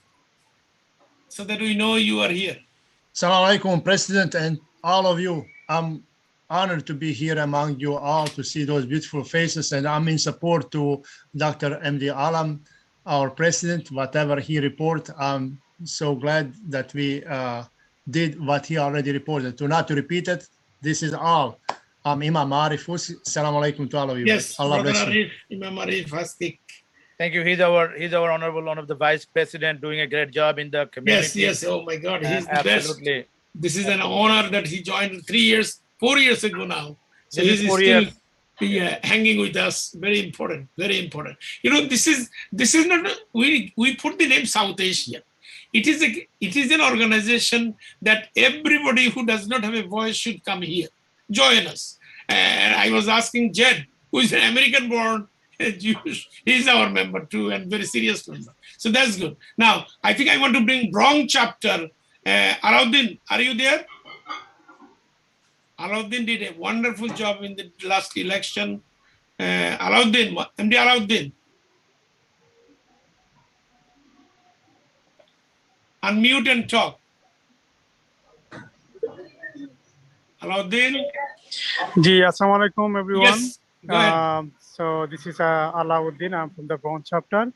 so that we know you are here. Assalamu alaikum, President, and all of you. I'm honored to be here among you all to see those beautiful faces, and I'm in support to Dr. MD Alam, our president. Whatever he report, I'm so glad that we did what he already reported. Not to repeat it, this is all. I'm Imam Arif Husi. Assalamu alaikum to all of you. Yes, Allah Brother bless you. Arif, Imam Arif Hastik. Thank you. He's our honorable one of the vice president, doing a great job in the community. Yes. Oh my God, he's the absolutely. best. This is an honor that he joined 4 years ago now. So This is he's 4 still years. hanging with us. Very important. Very important. This is not we put the name South Asia. It is an organization that everybody who does not have a voice should come here, join us. And I was asking Jed, who is an American-born Jewish, he's our member too, and very serious member. So that's good. Now, I think I want to bring Bronx chapter. Alauddin, are you there? Alauddin did a wonderful job in the last election. Alauddin, MD Alauddin. Unmute and talk. Alauddin. Ji, assalamu alaikum, everyone. Yes, go ahead. So this is Alauddin. I'm from the Bronx chapter.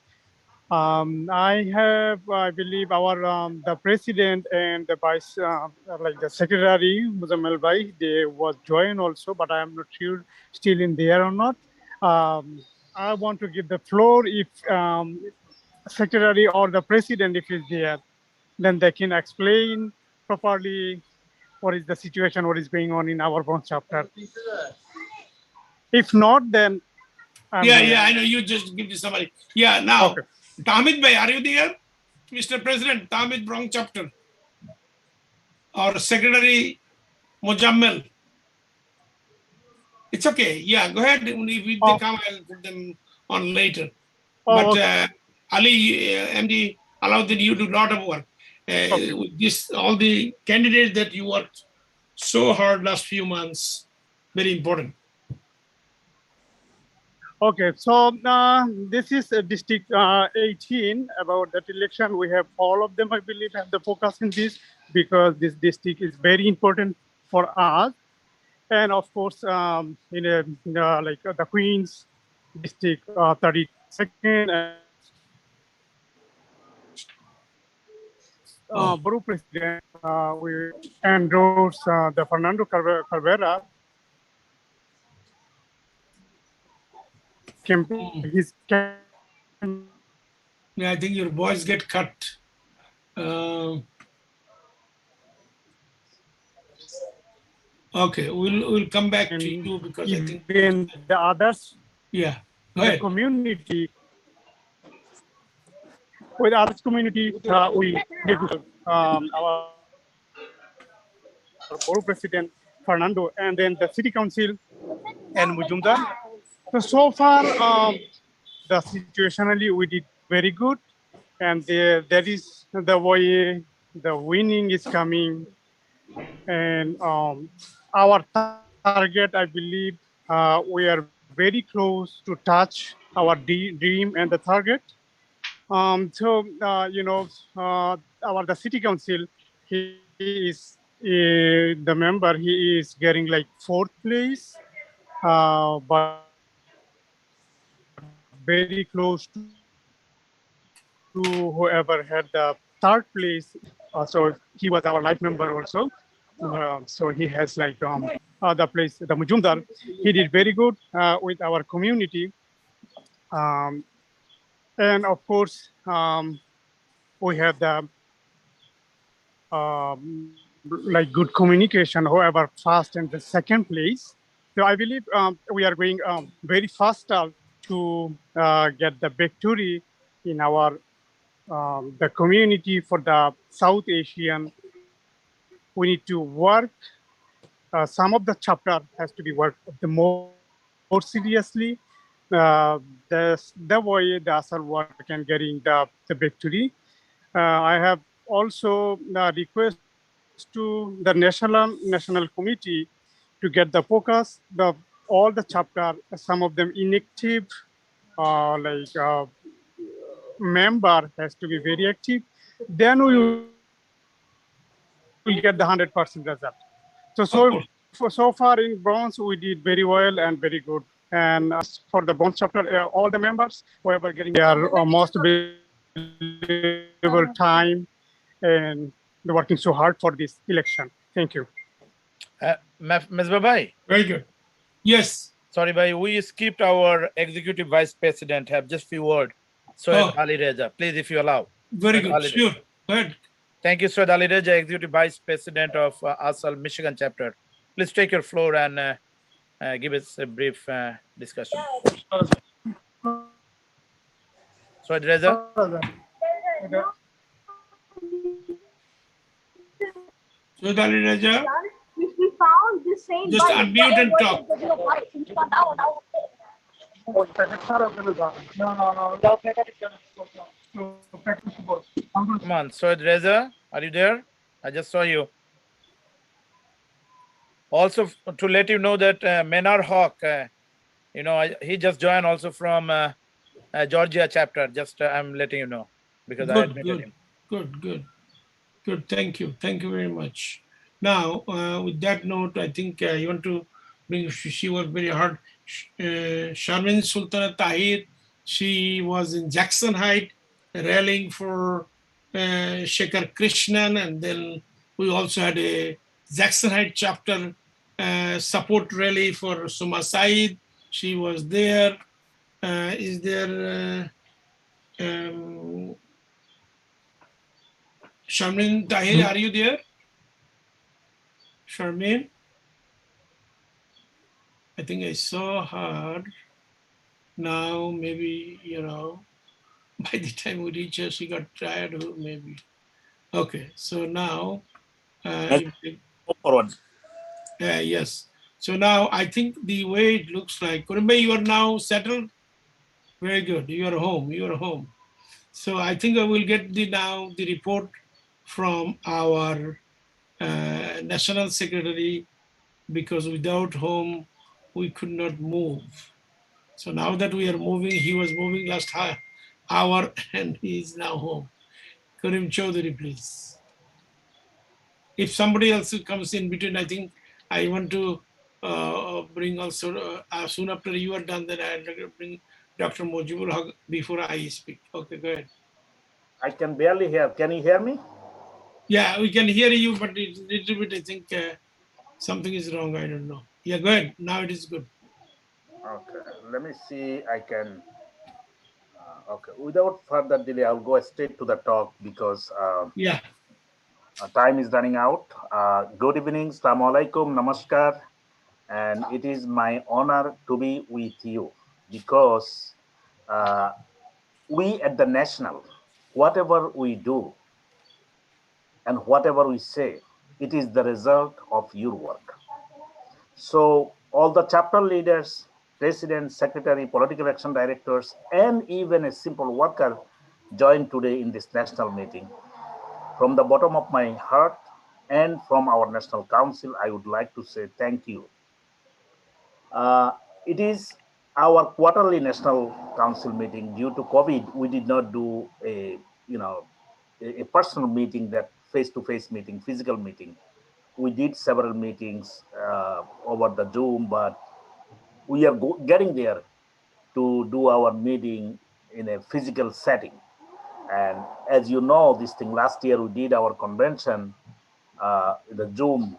I believe the president and the vice, like the secretary, Muzammel Bhai, they was joined also, but I am not sure still in there or not. I want to give the floor if secretary or the president, if he's there, then they can explain properly what is the situation, what is going on in our Bronx chapter. If not, then I know, you just give this somebody. Yeah, now, okay. Tamid Bhai, are you there? Mr. President, Tamid Bronx chapter. Or Secretary Mujammel. It's okay. Yeah, go ahead. If they come, I'll put them on later. But Ali, MD, Alauddin, you do a lot of work. With all the candidates that you worked so hard last few months, very important. Okay, so this is District 18. About that election, we have all of them, I believe, have the focus in this because this district is very important for us. And of course, like the Queens District 32nd, Borough President, we endorse the Fernando Carvera. Yeah, I think your voice get cut. Okay, we'll come back to you because I think then the others. Yeah, go the ahead. Community. With other community, we did our Borough President Fernando, and then the City Council and Mujumdar. So far, the situationally we did very good, and that is the way the winning is coming. And our target, I believe, we are very close to touch our dream and the target. The City Council, he is the member. He is getting like 4th place, but very close to whoever had the 3rd place. So he was our life member also. So he has like the place, the Mujumdar. He did very good with our community. And of course, we have the like good communication, however, first and the second place. So I believe we are going very fast to get the victory in our the community for the South Asian. We need to work. Some of the chapter has to be worked the more seriously. The way the ASAL work and getting the victory. I have also request to the national committee to get the focus all the chapter, some of them inactive, like member has to be very active. Then we will get the 100% result. So far in bronze, we did very well and very good. And for the bronze chapter, all the members who are getting their most valuable time and they're working so hard for this election. Thank you. Ms. Babai. Very good. Yes. Sorry, Bhai, we skipped our executive vice president. Have just few words. Soed Ali Reza, please, if you allow. Very Soed good. Ali Sure. Reza. Go ahead. Thank you, Soed Ali Reza, executive vice president of ASAAL Michigan chapter. Please take your floor and give us a brief discussion. Soed Reza. Soed Ali Raja, Which we found the same just unmute and talk. Come on, Soed Reza, are you there? I just saw you. Also, to let you know that Menar Hawk, he just joined also from Georgia chapter. Just I'm letting you know because I admitted him. Good. Thank you very much. Now, with that note, I think you want to bring. She worked very hard. Sharmin Sultana Tahir, she was in Jackson Heights, rallying for Shekhar Krishnan, and then we also had a Jackson Heights chapter support rally for Suma Said. She was there. Is there Sharmin Tahir, are you there? Sharmin? I think I saw her. Now, maybe, by the time we reach her, she got tired, or maybe. Okay, so now, yes. So now I think the way it looks like, Kurumbe, you are now settled? Very good. You are home. So I think I will get the report from our National Secretary, because without home, we could not move. So now that we are moving, he was moving last hour and he is now home. Karim Chaudhary, please. If somebody else comes in between, I think I want to bring also, soon after you are done, then I'll bring Dr. Mojibul Haq before I speak. Okay, go ahead. I can barely hear. Can you hear me? Yeah, we can hear you, but it's a little bit, I think something is wrong. I don't know. Yeah, go ahead. Now it is good. Okay, let me see. I can. Okay, without further delay, I'll go straight to the talk because time is running out. Good evening, Assalamu alaikum, namaskar, and it is my honor to be with you because we at the National, whatever we do and whatever we say, it is the result of your work. So all the chapter leaders, president, secretary, political action directors, and even a simple worker joined today in this national meeting. From the bottom of my heart and from our National Council, I would like to say thank you. It is our quarterly National Council meeting. Due to COVID, we did not do a personal meeting, that face-to-face meeting, physical meeting. We did several meetings over the Zoom, but we are getting there to do our meeting in a physical setting. And as you know, this thing, last year we did our convention in the Zoom,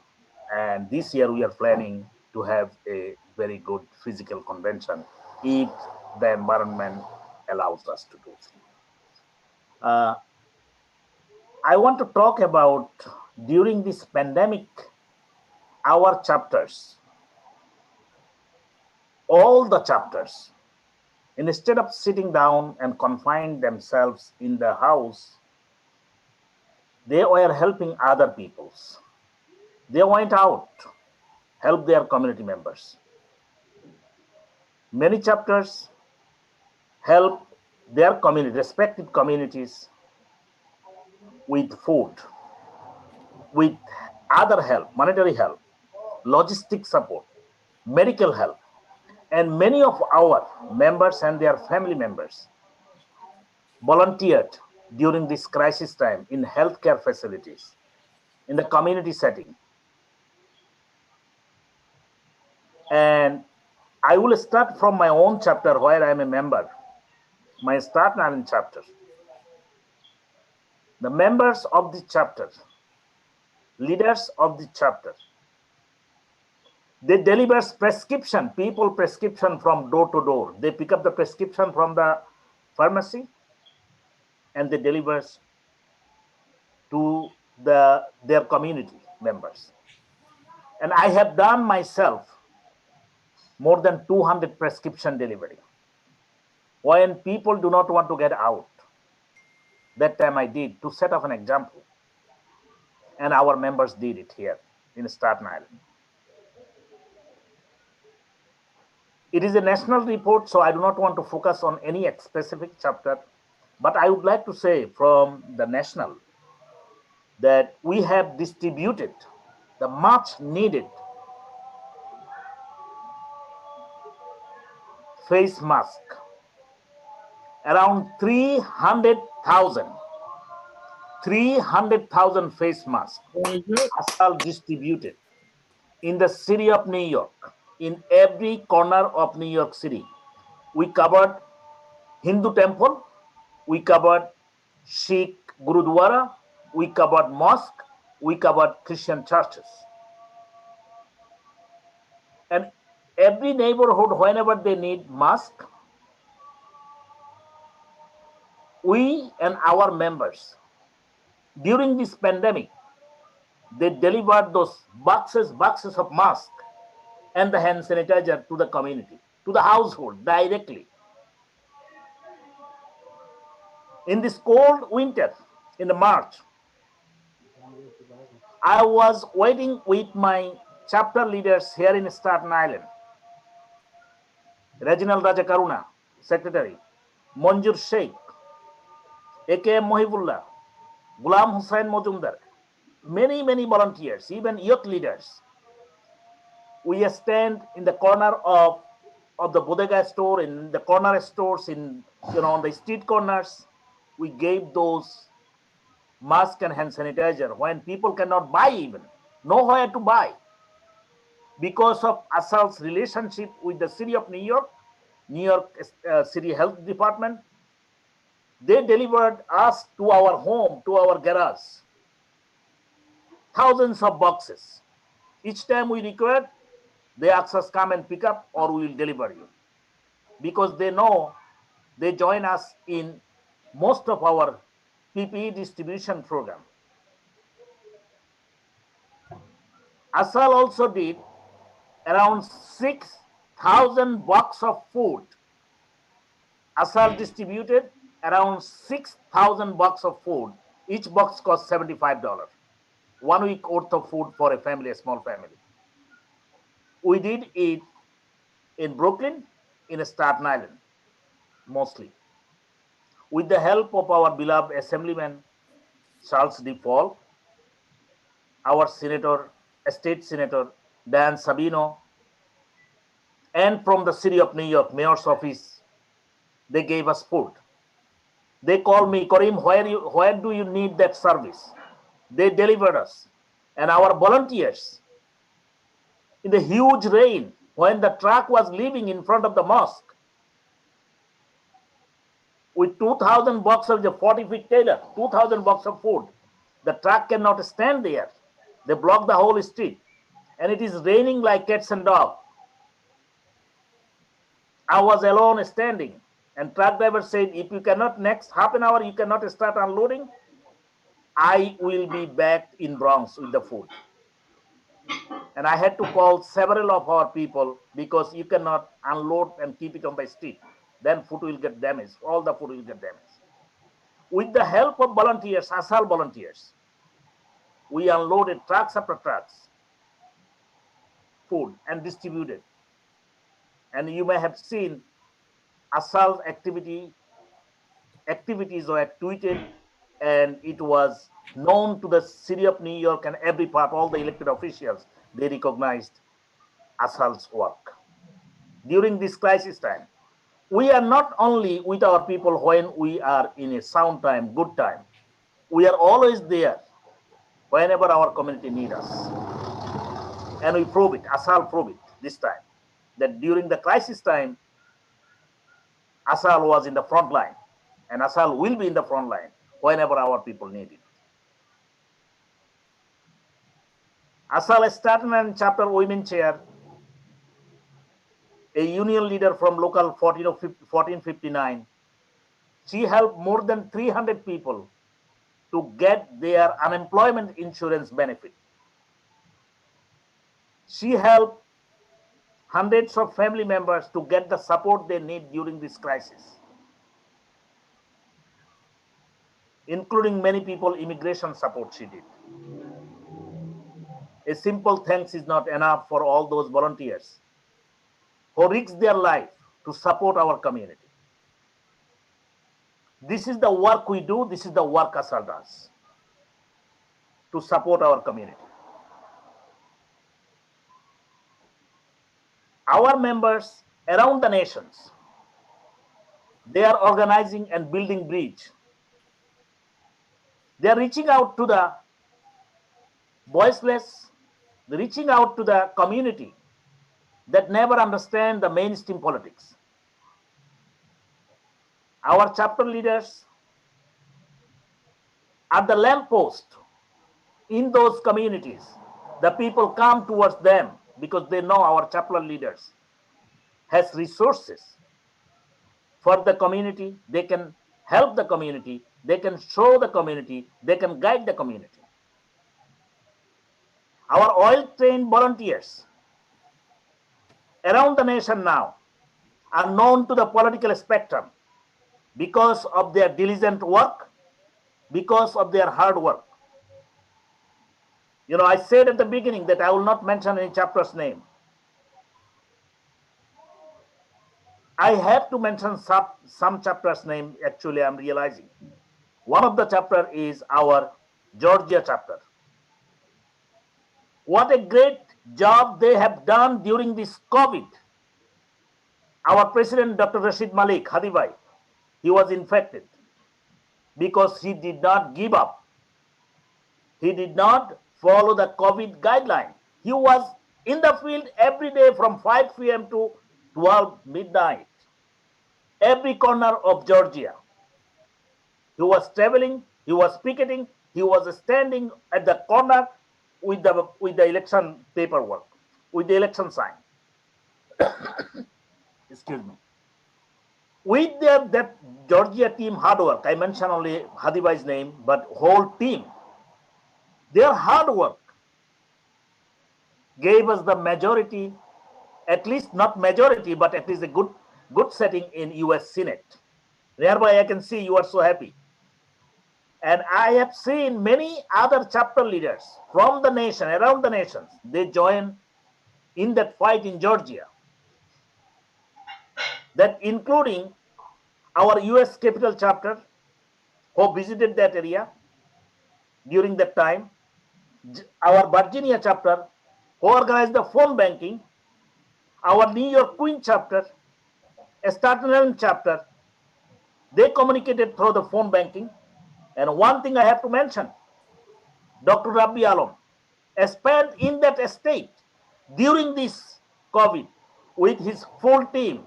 and this year we are planning to have a very good physical convention if the environment allows us to do. I want to talk about during this pandemic, our chapters, all the chapters, instead of sitting down and confine themselves in the house, they were helping other peoples. They went out, help their community members. Many chapters help their community, respective communities, with food, with other help, monetary help, logistic support, medical help. And many of our members and their family members volunteered during this crisis time in healthcare facilities, in the community setting. And I will start from my own chapter where I am a member, my Start Now chapter. The members of the chapter, leaders of the chapter, they deliver prescription, people prescription from door to door. They pick up the prescription from the pharmacy and they deliver to their community members. And I have done myself more than 200 prescription delivery. When people do not want to get out, that time I did to set up an example. And our members did it here in Staten Island. It is a national report, so I do not want to focus on any specific chapter, but I would like to say from the national that we have distributed the much needed face mask, around 300,000 face masks are distributed in the city of New York, in every corner of New York City. We covered Hindu temple, we covered Sikh Gurudwara, we covered mosque, we covered Christian churches. And every neighborhood, whenever they need mask, we and our members, during this pandemic, they delivered those boxes of masks and the hand sanitizer to the community, to the household directly. In this cold winter, in the March, I was waiting with my chapter leaders here in Staten Island. Reginald Raja Karuna, Secretary, Manjur Sheikh, A.K.M. Mohibullah, Ghulam Hussain Mojumdar, many volunteers, even youth leaders. We stand in the corner of the bodega store, in the corner stores, in on the street corners. We gave those mask and hand sanitizer when people cannot buy, even nowhere to buy, because of ASAAL's relationship with the city of New York City Health Department. They delivered us to our home, to our garage, thousands of boxes. Each time we required, they ask us, come and pick up or we will deliver you, because they know they join us in most of our PPE distribution program. ASAAL also did around 6,000 boxes of food. ASAAL distributed around 6,000 boxes of food. Each box cost $75. 1 week worth of food for a family, a small family. We did it in Brooklyn, in Staten Island, mostly, with the help of our beloved Assemblyman Charles D. Fall, our State Senator Dan Sabino, and from the city of New York, Mayor's office. They gave us food. They called me, Karim, where do you need that service? They delivered us. And our volunteers, in the huge rain, when the truck was leaving in front of the mosque, with 2,000 boxes of the 40-feet trailer, 2,000 boxes of food, the truck cannot stand there. They blocked the whole street. And it is raining like cats and dogs. I was alone standing And truck driver said, if you cannot next half an hour, you cannot start unloading, I will be back in Bronx with the food. And I had to call several of our people because you cannot unload and keep it on the street. Then food will get damaged. All the food will get damaged. With the help of volunteers, ASAAL volunteers, we unloaded trucks after trucks, food, and distributed. And you may have seen ASAAL activities were tweeted, and it was known to the city of New York and every part, all the elected officials, they recognized ASAAL's work. During this crisis time, we are not only with our people when we are in a sound time, good time. We are always there whenever our community needs us. And we prove it, ASAAL prove it this time, that during the crisis time, ASAAL was in the front line, and ASAAL will be in the front line whenever our people need it. ASAAL Staten Island Chapter Women Chair, a union leader from local 1459, she helped more than 300 people to get their unemployment insurance benefit. She helped hundreds of family members to get the support they need during this crisis, including many people immigration support she did. A simple thanks is not enough for all those volunteers who risk their life to support our community. This is the work we do, this is the work ASAAL does to support our community. Our members around the nations, they are organizing and building bridge. They are reaching out to the voiceless, reaching out to the community that never understand the mainstream politics. Our chapter leaders are the lamppost in those communities. The people come towards them because they know our chapter leaders has resources for the community. They can help the community, they can show the community, they can guide the community. Our oil-trained volunteers around the nation now are known to the political spectrum because of their diligent work, because of their hard work. You know, I said at the beginning that I will not mention any chapter's name. I have to mention some chapter's name, actually, I'm realizing. One of the chapter is our Georgia chapter. What a great job they have done during this COVID. Our president, Dr. Rashid Malik, Hadibai, he was infected because he did not give up. He did not follow the COVID guideline. He was in the field every day from 5 p.m. to 12 midnight. Every corner of Georgia. He was traveling, he was picketing, he was standing at the corner with the election paperwork, with the election sign. Excuse me. With that Georgia team hard work, I mentioned only Hadibai's name, but whole team, their hard work gave us the majority, at least not majority, but at least a good setting in US Senate. Thereby I can see you are so happy. And I have seen many other chapter leaders from the nation, around the nations, they join in that fight in Georgia. That including our US Capital chapter who visited that area during that time, our Virginia chapter who organized the phone banking, our New York Queen chapter, Staten Island chapter, they communicated through the phone banking. And one thing I have to mention, Dr. Rabbi Alam spent in that state during this COVID with his full team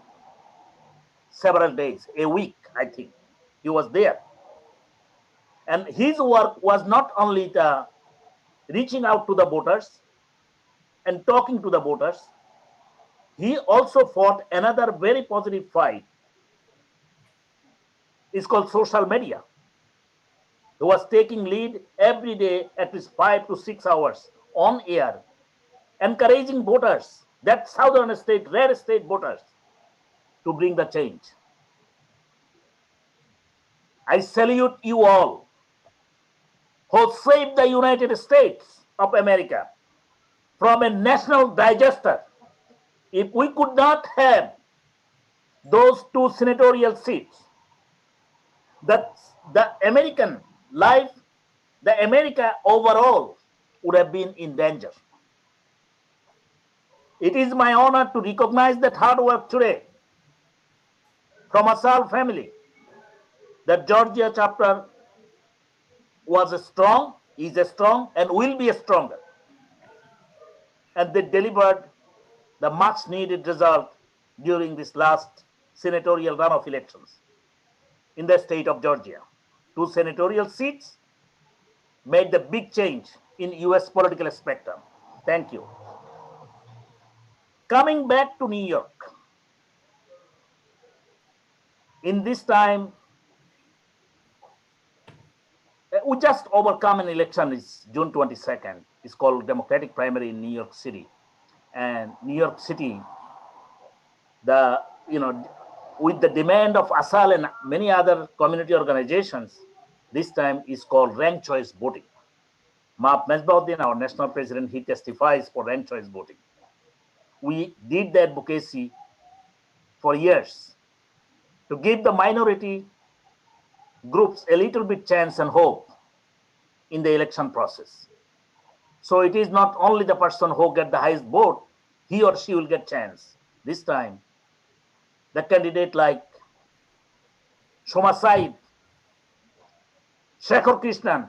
several days, a week, I think. He was there. And his work was not only the reaching out to the voters and talking to the voters, he also fought another very positive fight is called social media. He was taking lead every day at least 5 to 6 hours on air, encouraging voters, that southern state, red state voters, to bring the change. I salute you all who saved the United States of America from a national disaster. If we could not have those 2 senatorial seats, the American life, the America overall would have been in danger. It is my honor to recognize that hard work today from ASAAL family. The Georgia chapter was strong, is strong, and will be stronger. And they delivered the much needed result during this last senatorial runoff elections in the state of Georgia. 2 senatorial seats made the big change in US political spectrum. Thank you. Coming back to New York, in this time, we just overcome an election. Is June 22nd. It's called Democratic primary in New York City, and New York City, with the demand of ASAAL and many other community organizations, this time is called ranked choice voting. Maap Mesbauddin, our national president, he testifies for ranked choice voting. We did the advocacy for years to give the minority groups a little bit chance and hope in the election process. So it is not only the person who get the highest vote, he or she will get chance. This time, the candidate like Shoma Said, Shekhar Krishnan,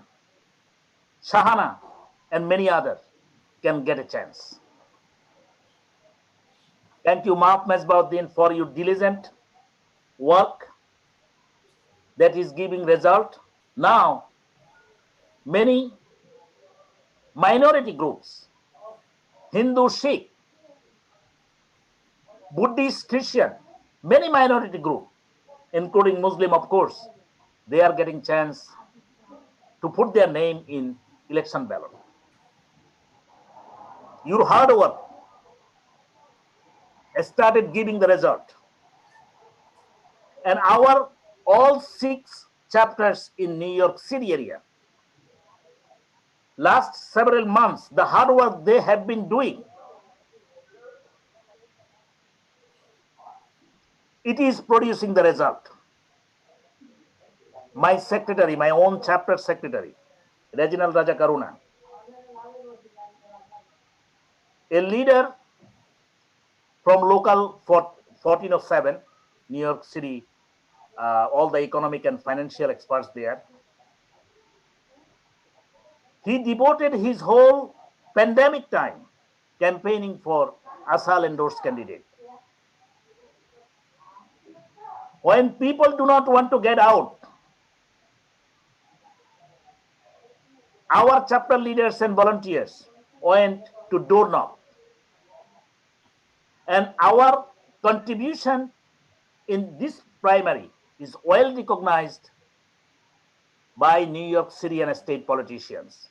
Shahana, and many others can get a chance. Thank you, Maap Mesbauddin, for your diligent work that is giving result. Now, many minority groups, Hindu, Sikh, Buddhist, Christian, many minority groups, including Muslim, of course, they are getting chance to put their name in election ballot. Your hard work started giving the result. And our all 6 chapters in New York City area, last several months, the hard work they have been doing, it is producing the result. My secretary, my own chapter secretary, Reginald Raja Karuna, a leader from local 1407, New York City, all the economic and financial experts there. He devoted his whole pandemic time campaigning for ASAAL endorsed candidate. When people do not want to get out, our chapter leaders and volunteers went to door knock. And our contribution in this primary is well recognized by New York City and state politicians.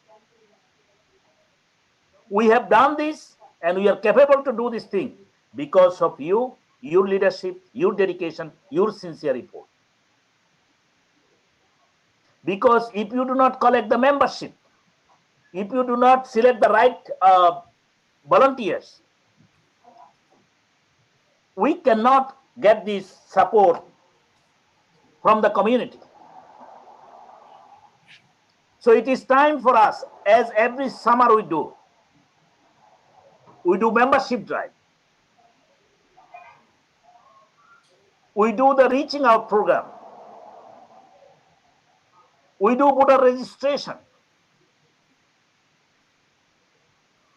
We have done this and we are capable to do this thing because of you, your leadership, your dedication, your sincere effort. Because if you do not collect the membership, if you do not select the right volunteers, we cannot get this support from the community. So it is time for us, as every summer we do membership drive. We do the reaching out program. We do voter registration.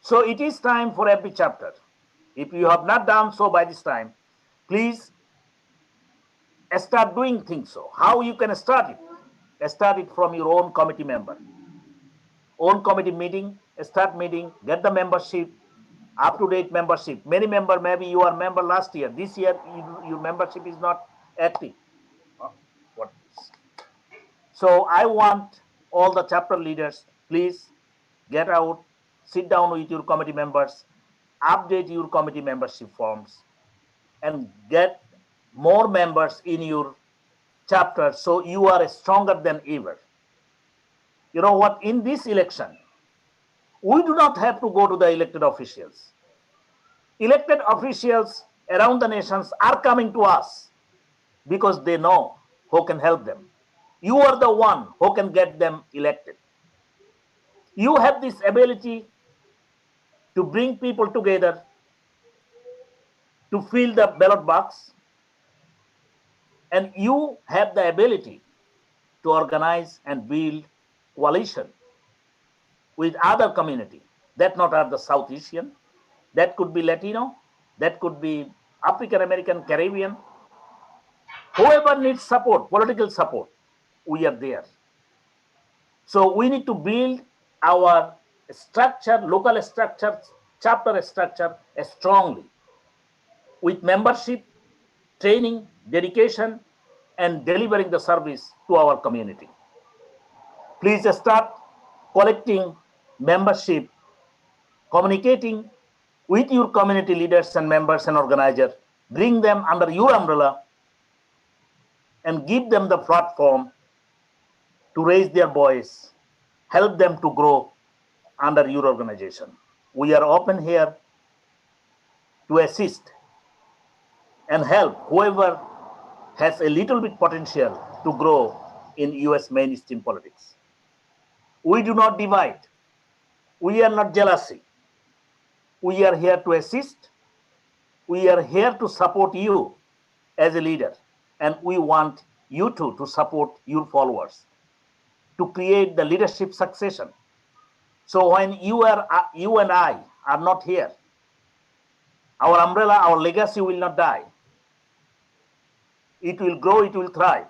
So it is time for every chapter. If you have not done so by this time, please start doing things so. How you can start it? Start it from your own committee member. Own committee meeting, start meeting, get the membership, up-to-date membership. Many member, maybe you are member last year. This year, your membership is not active. What? So I want all the chapter leaders, please get out, sit down with your committee members, update your committee membership forms, and get more members in your chapter so you are stronger than ever. You know what? In this election, we do not have to go to the elected officials. Elected officials around the nations are coming to us because they know who can help them. You are the one who can get them elected. You have this ability to bring people together to fill the ballot box, and you have the ability to organize and build coalition with other community that not are the South Asian, that could be Latino, that could be African American, Caribbean. Whoever needs support, political support, we are there. So we need to build our structure, local structure, chapter structure strongly with membership, training, dedication, and delivering the service to our community. Please start collecting membership, communicating with your community leaders and members and organizers, bring them under your umbrella and give them the platform to raise their voice, help them to grow under your organization. We are open here to assist and help whoever has a little bit potential to grow in US mainstream politics. We do not divide. We are not jealousy. We are here to assist. We are here to support you as a leader. And we want you to support your followers to create the leadership succession. So when you and I are not here, our umbrella, our legacy will not die. It will grow, it will thrive.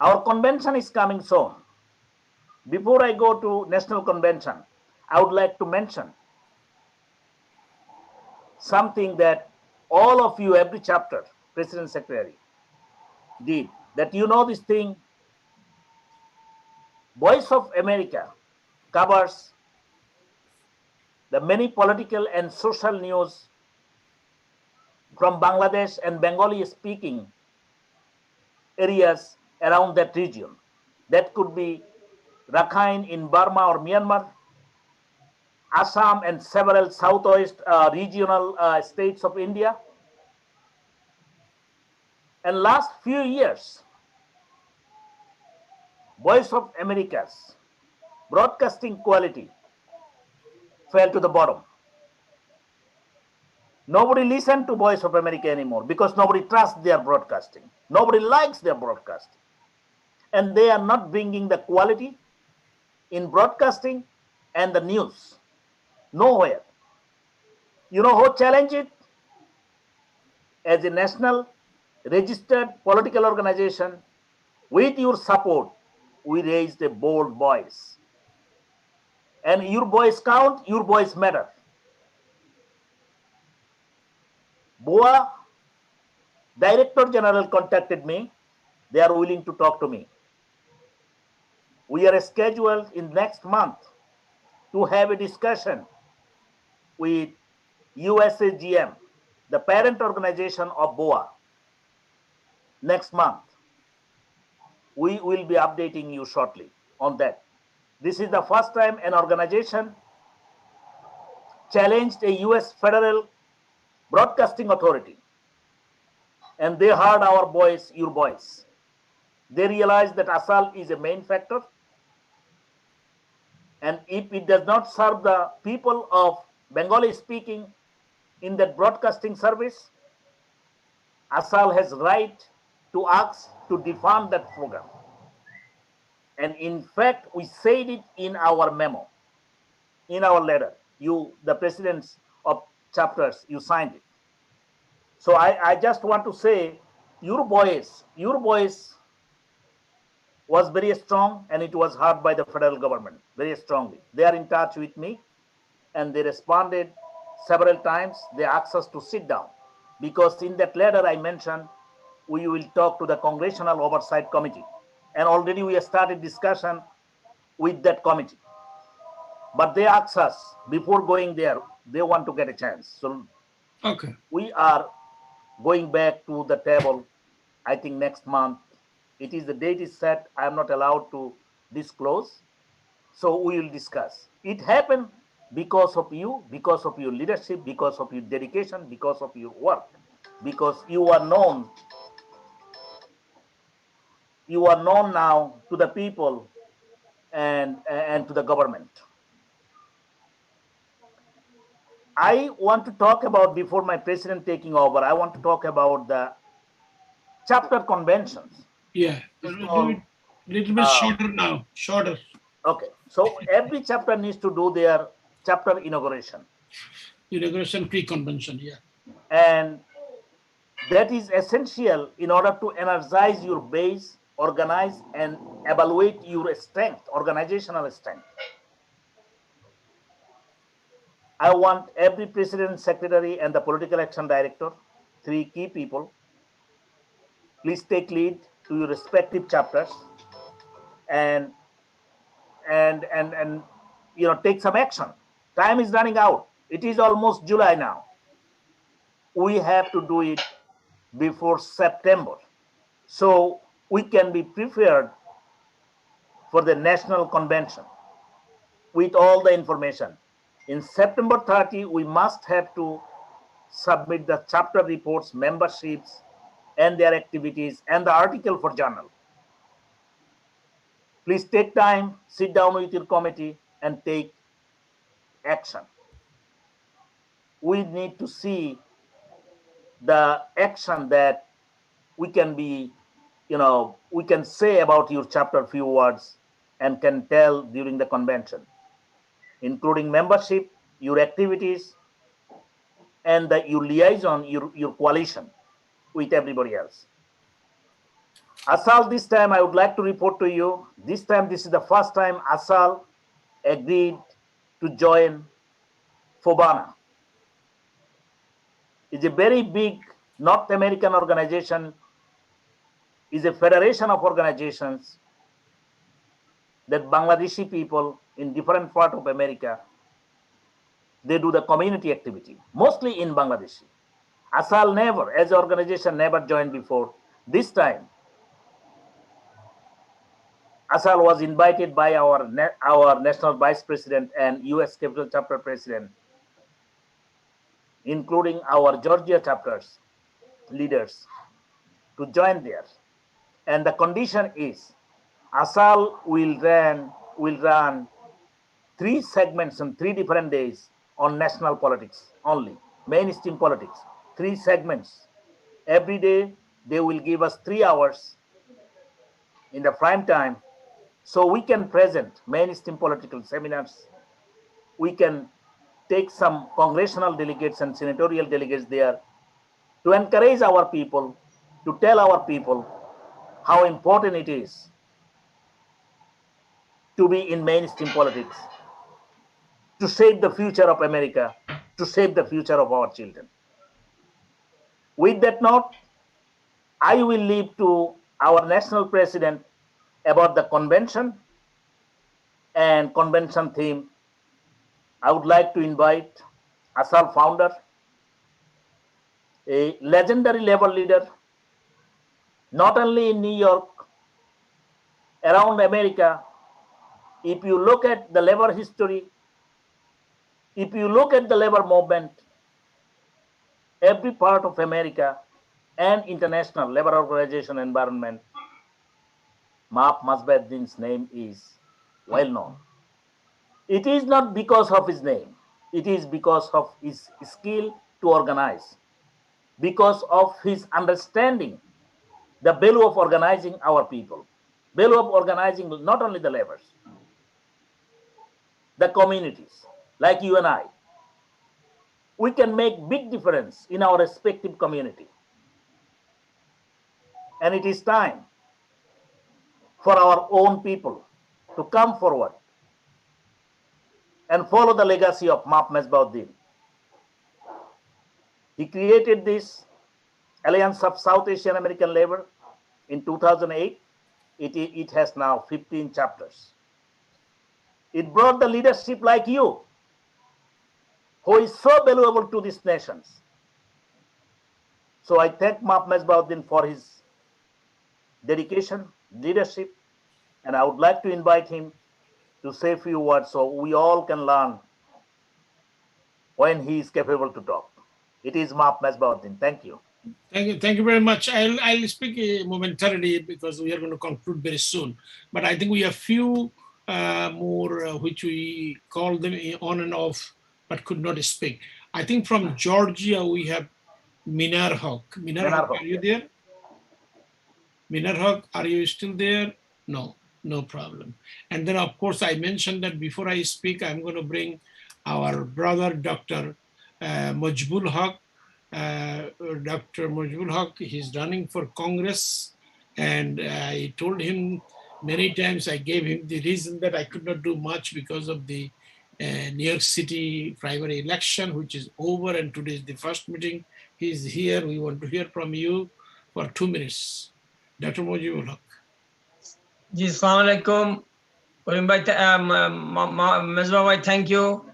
Our convention is coming soon. Before I go to national convention, I would like to mention something that all of you, every chapter, President Secretary, did. That you know this thing, Voice of America covers the many political and social news from Bangladesh and Bengali speaking areas around that region. That could be Rakhine in Burma or Myanmar, Assam and several southwest regional states of India. And last few years, Voice of America's broadcasting quality fell to the bottom. Nobody listens to Voice of America anymore because nobody trusts their broadcasting. Nobody likes their broadcasting. And they are not bringing the quality in broadcasting and the news. Nowhere. You know who challenged it? As a national registered political organization, with your support, we raised a bold voice. And your voice count, your voice matter. BOA Director General contacted me. They are willing to talk to me. We are scheduled in next month to have a discussion with USAGM, the parent organization of BOA, next month. We will be updating you shortly on that. This is the first time an organization challenged a US federal broadcasting authority, and they heard our voice, your voice. They realized that ASAAL is a main factor, and if it does not serve the people of Bengali speaking in that broadcasting service, ASAAL has right to ask to defund that program. And in fact, we said it in our memo, in our letter. You, the presidents of chapters, you signed it. So I just want to say, your voice was very strong, and it was heard by the federal government very strongly. They are in touch with me, and they responded several times. They asked us to sit down, because in that letter I mentioned we will talk to the Congressional Oversight Committee. And already we have started discussion with that committee. But they asked us before going there, they want to get a chance. So Okay. we are going back to the table, I think next month. It is the date is set. I am not allowed to disclose. So we will discuss. It happened because of you, because of your leadership, because of your dedication, because of your work, because you are known now to the people and to the government. I want to talk about, before my president taking over, I want to talk about the chapter conventions. Yeah, do it little bit shorter now, shorter. Okay, so every chapter needs to do their chapter inauguration. Inauguration pre-convention, yeah. And that is essential in order to energize your base, organize and evaluate your strength, organizational strength. I want every president, secretary, and the political action director, 3 key people, please take lead to your respective chapters and take some action. Time is running out. It is almost July now. We have to do it before September, so we can be prepared for the national convention with all the information. In September 30, we must have to submit the chapter reports, memberships, and their activities, and the article for journal. Please take time, sit down with your committee, and take action. We need to see the action that we can be, we can say about your chapter few words and can tell during the convention, including membership, your activities, and your liaison, your coalition with everybody else. ASAAL, this time I would like to report to you, this is the first time ASAAL agreed to join FOBANA. It's a very big North American organization, is a federation of organizations that Bangladeshi people in different parts of America, they do the community activity, mostly in Bangladesh. ASAAL never, as an organization, never joined before. This time, ASAAL was invited by our national vice president and U.S. Capital Chapter president, including our Georgia chapters leaders, to join there. And the condition is ASAAL will run 3 segments on 3 different days on national politics only, mainstream politics. 3 segments. Every day they will give us 3 hours in the prime time, so we can present mainstream political seminars. We can take some congressional delegates and senatorial delegates there to encourage our people, to tell our people how important it is to be in mainstream politics, to shape the future of America, to shape the future of our children. With that note, I will leave to our national president about the convention and convention theme. I would like to invite ASAAL founder, a legendary labor leader, not only in New York, around America. If you look at the labor history, if you look at the labor movement, every part of America and international labor organization environment, Maap Masbaddin's name is well known. It is not because of his name, it is because of his skill to organize, because of his understanding the value of organizing our people, value of organizing not only the laborers, the communities, like you and I. We can make big difference in our respective community. And it is time for our own people to come forward and follow the legacy of Maap Masbaddin. He created this Alliance of South Asian American Labor in 2008. It has now 15 chapters. It brought the leadership like you, who is so valuable to these nations. So I thank Map Mesbauddin for his dedication, leadership, and I would like to invite him to say a few words so we all can learn when he is capable to talk. It is Map Mesbauddin. Thank you. Thank you very much. I'll speak momentarily because we are going to conclude very soon. But I think we have few more which we call them on and off, but could not speak. I think from Georgia we have Minar Haq. Minar Haq, are you there? Minar Haq, are you still there? No, no problem. And then of course I mentioned that before I speak, I'm going to bring our brother, Dr. Majbul Haq. Dr. Majbul Haq, he's running for Congress, and I told him many times, I gave him the reason that I could not do much because of the New York City primary election, which is over, and today is the first meeting. He's here. We want to hear from you for 2 minutes. Dr. Majbul Haq. Ji, Assalamu alaikum. Mesbah, thank you.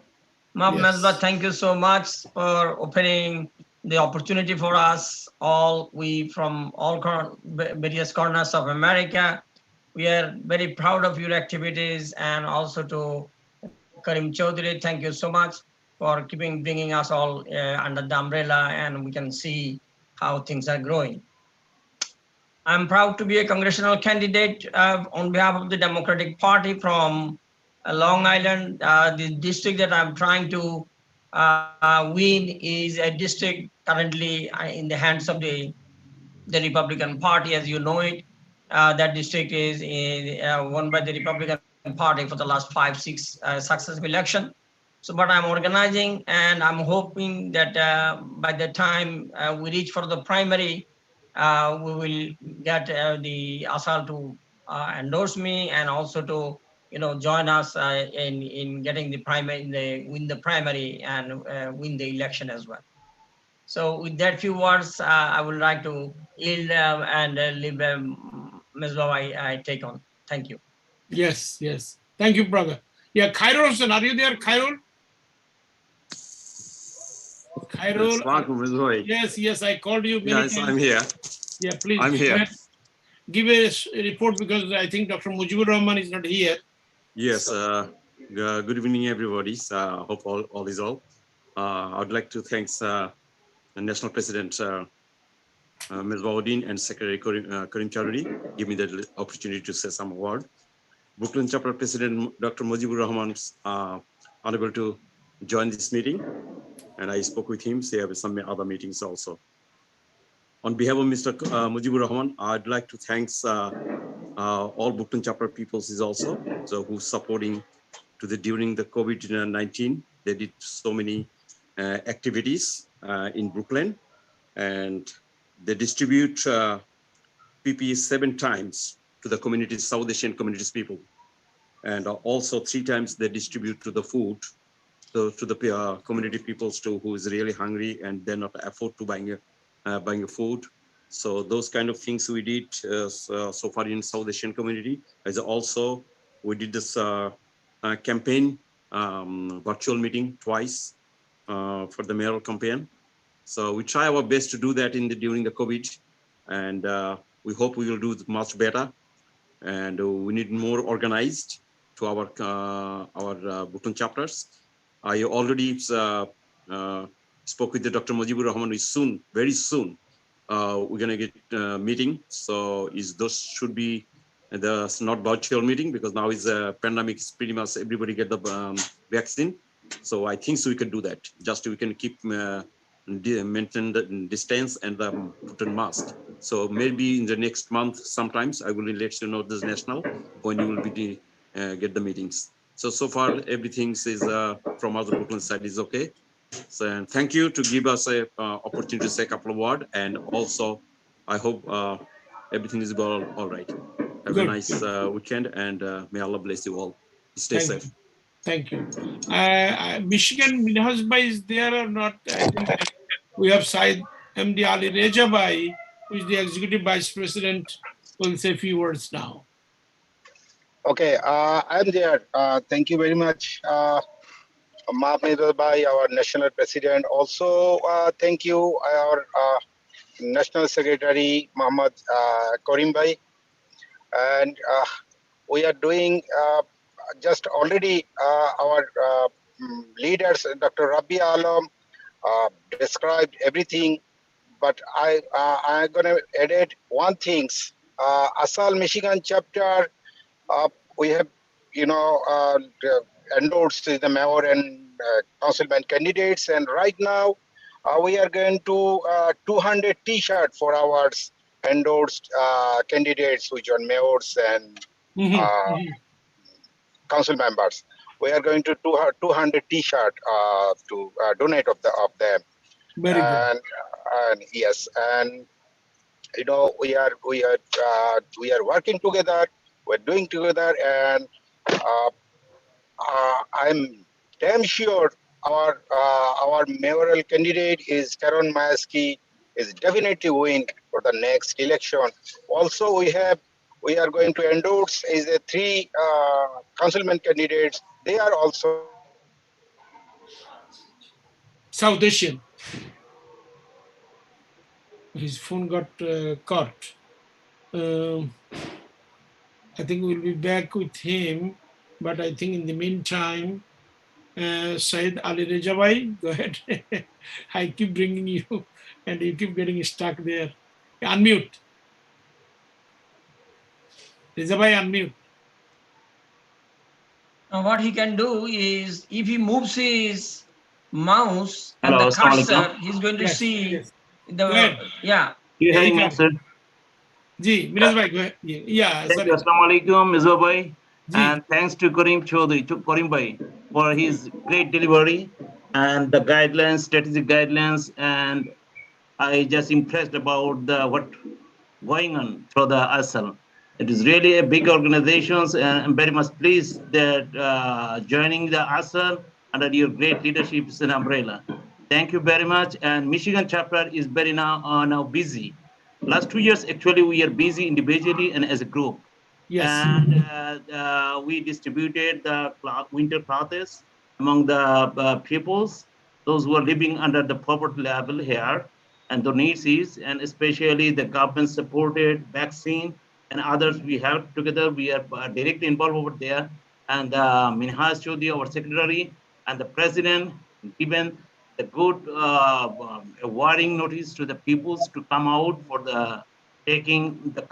Mesbah, thank you so much for opening the opportunity for us all. We from all various corners of America. We are very proud of your activities, and also to Karim Chaudhary, thank you so much for bringing us all under the umbrella, and we can see how things are growing. I'm proud to be a congressional candidate on behalf of the Democratic Party from Long Island. The district that I'm trying to win is a district currently in the hands of the Republican Party, as you know it. That district is won by the Republican Party for the last 5-6 successive election. So, but I'm organizing, and I'm hoping that by the time we reach for the primary, we will get the ASAAL to endorse me, and also to join us in getting the primary, win the primary, and win the election as well. So with that few words, I would like to yield and leave Mesbah, I take on. Thank you. Yes, yes. Thank you, brother. Yeah, Khairul, are you there, Khairul? Khairul. Yes, I called you many times. I'm here. Yeah, please. I'm here. Give a report, because I think Dr. Mujibur Rahman is not here. Yes. Good evening, everybody. Hope all is well. I would like to thank the National President Mesbauddin and Secretary Karim Chaudhary give me the opportunity to say some word. Brooklyn Chapter President Dr. Mujibur Rahman unable to join this meeting, and I spoke with him. So he have some other meetings also. On behalf of Mr. Mujibur Rahman, I'd like to thank all Brooklyn Chapter peoples is also who supporting during the COVID-19. They did so many activities in Brooklyn, and they distribute PPE 7 times to the communities, South Asian communities people, and also 3 times they distribute to the food, to the community peoples too, who is really hungry and they're not afford to buying a food. So those kind of things we did so far in South Asian community. As also we did this campaign, virtual meeting twice for the mayoral campaign. So we try our best to do that during the COVID, and we hope we will do much better. And we need more organized to our Brooklyn chapters. I already spoke with the Dr. Mujibur Rahman. Very soon, we're gonna get a meeting. So those should be not virtual meeting, because now is a pandemic. It's pretty much everybody get the vaccine. So I think we can do that. Just we can keep maintain the distance and put on mask. So maybe in the next month, sometimes I will let you know this national when you will be get the meetings. So far everything is from our Brooklyn side is okay. So and thank you to give us a opportunity to say a couple of words, and also I hope everything is all right. Have a nice weekend, and may Allah bless you all. Stay safe. Thank you. Michigan Minhaj Bhai is there or not? I think we have Syed MD Ali Rejabai, who is the Executive Vice President, will say a few words now. Okay, I'm there. Thank you very much, Mahmoud Bhai, our National President. Also, thank you, our National Secretary, Muhammad Karim Bhai. And we are doing just already our leaders, Dr. Rabbi Alam, described everything. But I'm going to edit one things. ASAAL Michigan chapter, we have, endorsed the mayor and councilman candidates. And right now, we are going to 200 T-shirt for our endorsed candidates, which are mayors and council members. We are going to 200 T-shirt to donate of them. Very good. And yes, and we are working together. We're doing together, and I'm damn sure our mayoral candidate is Karon Mayeski is definitely win for the next election. Also, we are going to endorse is the 3 councilman candidates. They are also South Asian. His phone got caught. I think we'll be back with him, but I think in the meantime, Syed Ali Rejabai, go ahead. I keep bringing you and you keep getting stuck there. Unmute. Rejabai, unmute. Now what he can do is, if he moves his mouse and Hello, the cursor, Assalamualaikum. he's going to Yes, see yes. the, Go ahead. yeah. You Yeah, hearing you me, can. sir? Ji, Miraz bhai, go ahead. Yeah, Thank sorry. you. Assalamualaikum, Mizwa Bhai. Ji. And thanks to Karim Chaudhary, to Karim Bhai, for his great delivery and the guidelines, strategic guidelines. And I just impressed about what going on through the ASAAL. It is really a big organization, and I'm very much pleased that joining the ASAAL under your great leadership is an umbrella. Thank you very much. And Michigan chapter is very now busy. Last 2 years, actually, we are busy individually and as a group. Yes. And we distributed the winter clothes among the peoples, those who are living under the poverty level here, and the needs is, and especially the government supported vaccine and others we have together. We are directly involved over there. And Minhas Chaudhary, our secretary, and the president given the good warning notice to the peoples to come out for the taking the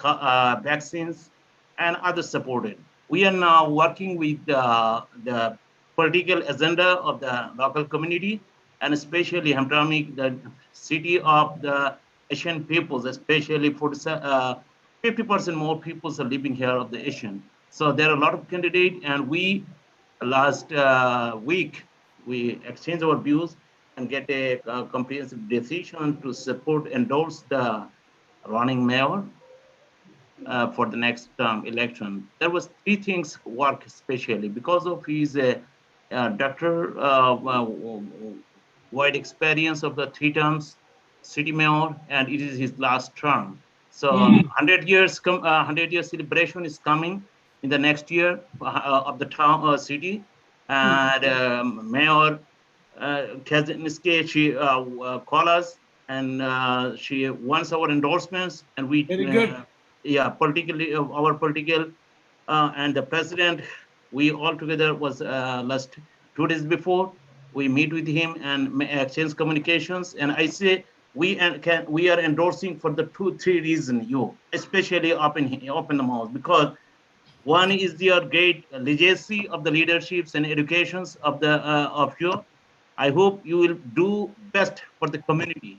vaccines and others supported. We are now working with the political agenda of the local community, and especially Hamtramck, the city of the Asian peoples, especially 50% more peoples are living here of the Asian. So there are a lot of candidates, and we last week we exchanged our views and get a comprehensive decision to support, endorse the running mayor for the next election. There was 3 things work especially because of his doctor wide experience of the 3 terms city mayor, and it is his last term. So 100 years 100-year celebration is coming in the next year of the town city, and Mayor Kaczynski, she called us, and she wants our endorsements, and we Very good. yeah, politically our political and the president, we all together was last 2 days before we meet with him and exchange communications. And I say we are endorsing for the 2-3 reasons, you especially open the mouth, because one is your great legacy of the leaderships and educations of the of you. I hope you will do best for the community.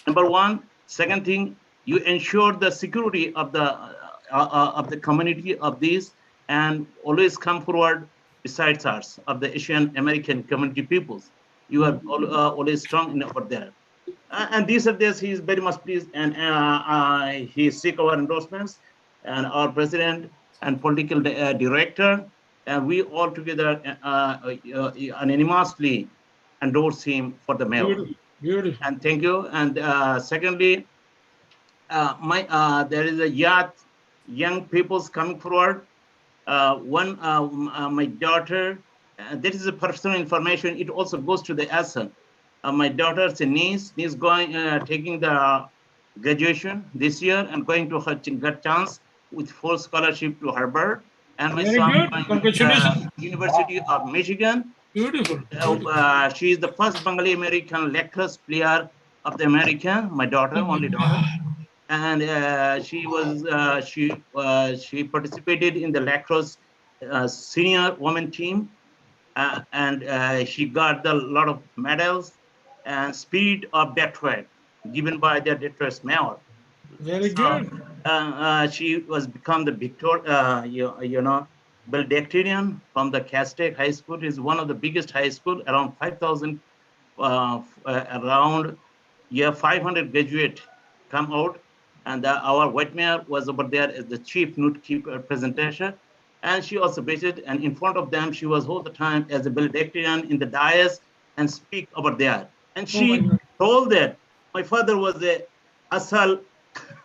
Number one. Second thing, you ensure the security of the community of these, and always come forward besides us of the Asian American community peoples. You are always strong enough for that. And these are this, he is very much pleased, and he seek our endorsements, and our president and political director, and we all together unanimously endorse him for the mayor. Beautiful. And thank you. And secondly, there is a young people's coming forward. My daughter, this is a personal information. It also goes to the ASAAL. My daughter's a niece is going taking the graduation this year and going to her get chance with full scholarship to Harvard. And my Very son good. going to Congratulations. the University of Michigan. Beautiful. She is the first Bengali American lacrosse player of the American. My daughter, only daughter, and she participated in the lacrosse senior women team, and she got a lot of medals and Spirit of Detroit given by the Detroit mayor. Very good. She was become the valedictorian from the Castaic High School. Is one of the biggest high school, around 5,000, around 500 graduate come out, and our white mayor was over there as the chief note keeper presentation, and she also visited, and in front of them she was all the time as a valedictorian in the dais and speak over there, and she told that my father was a ASAAL.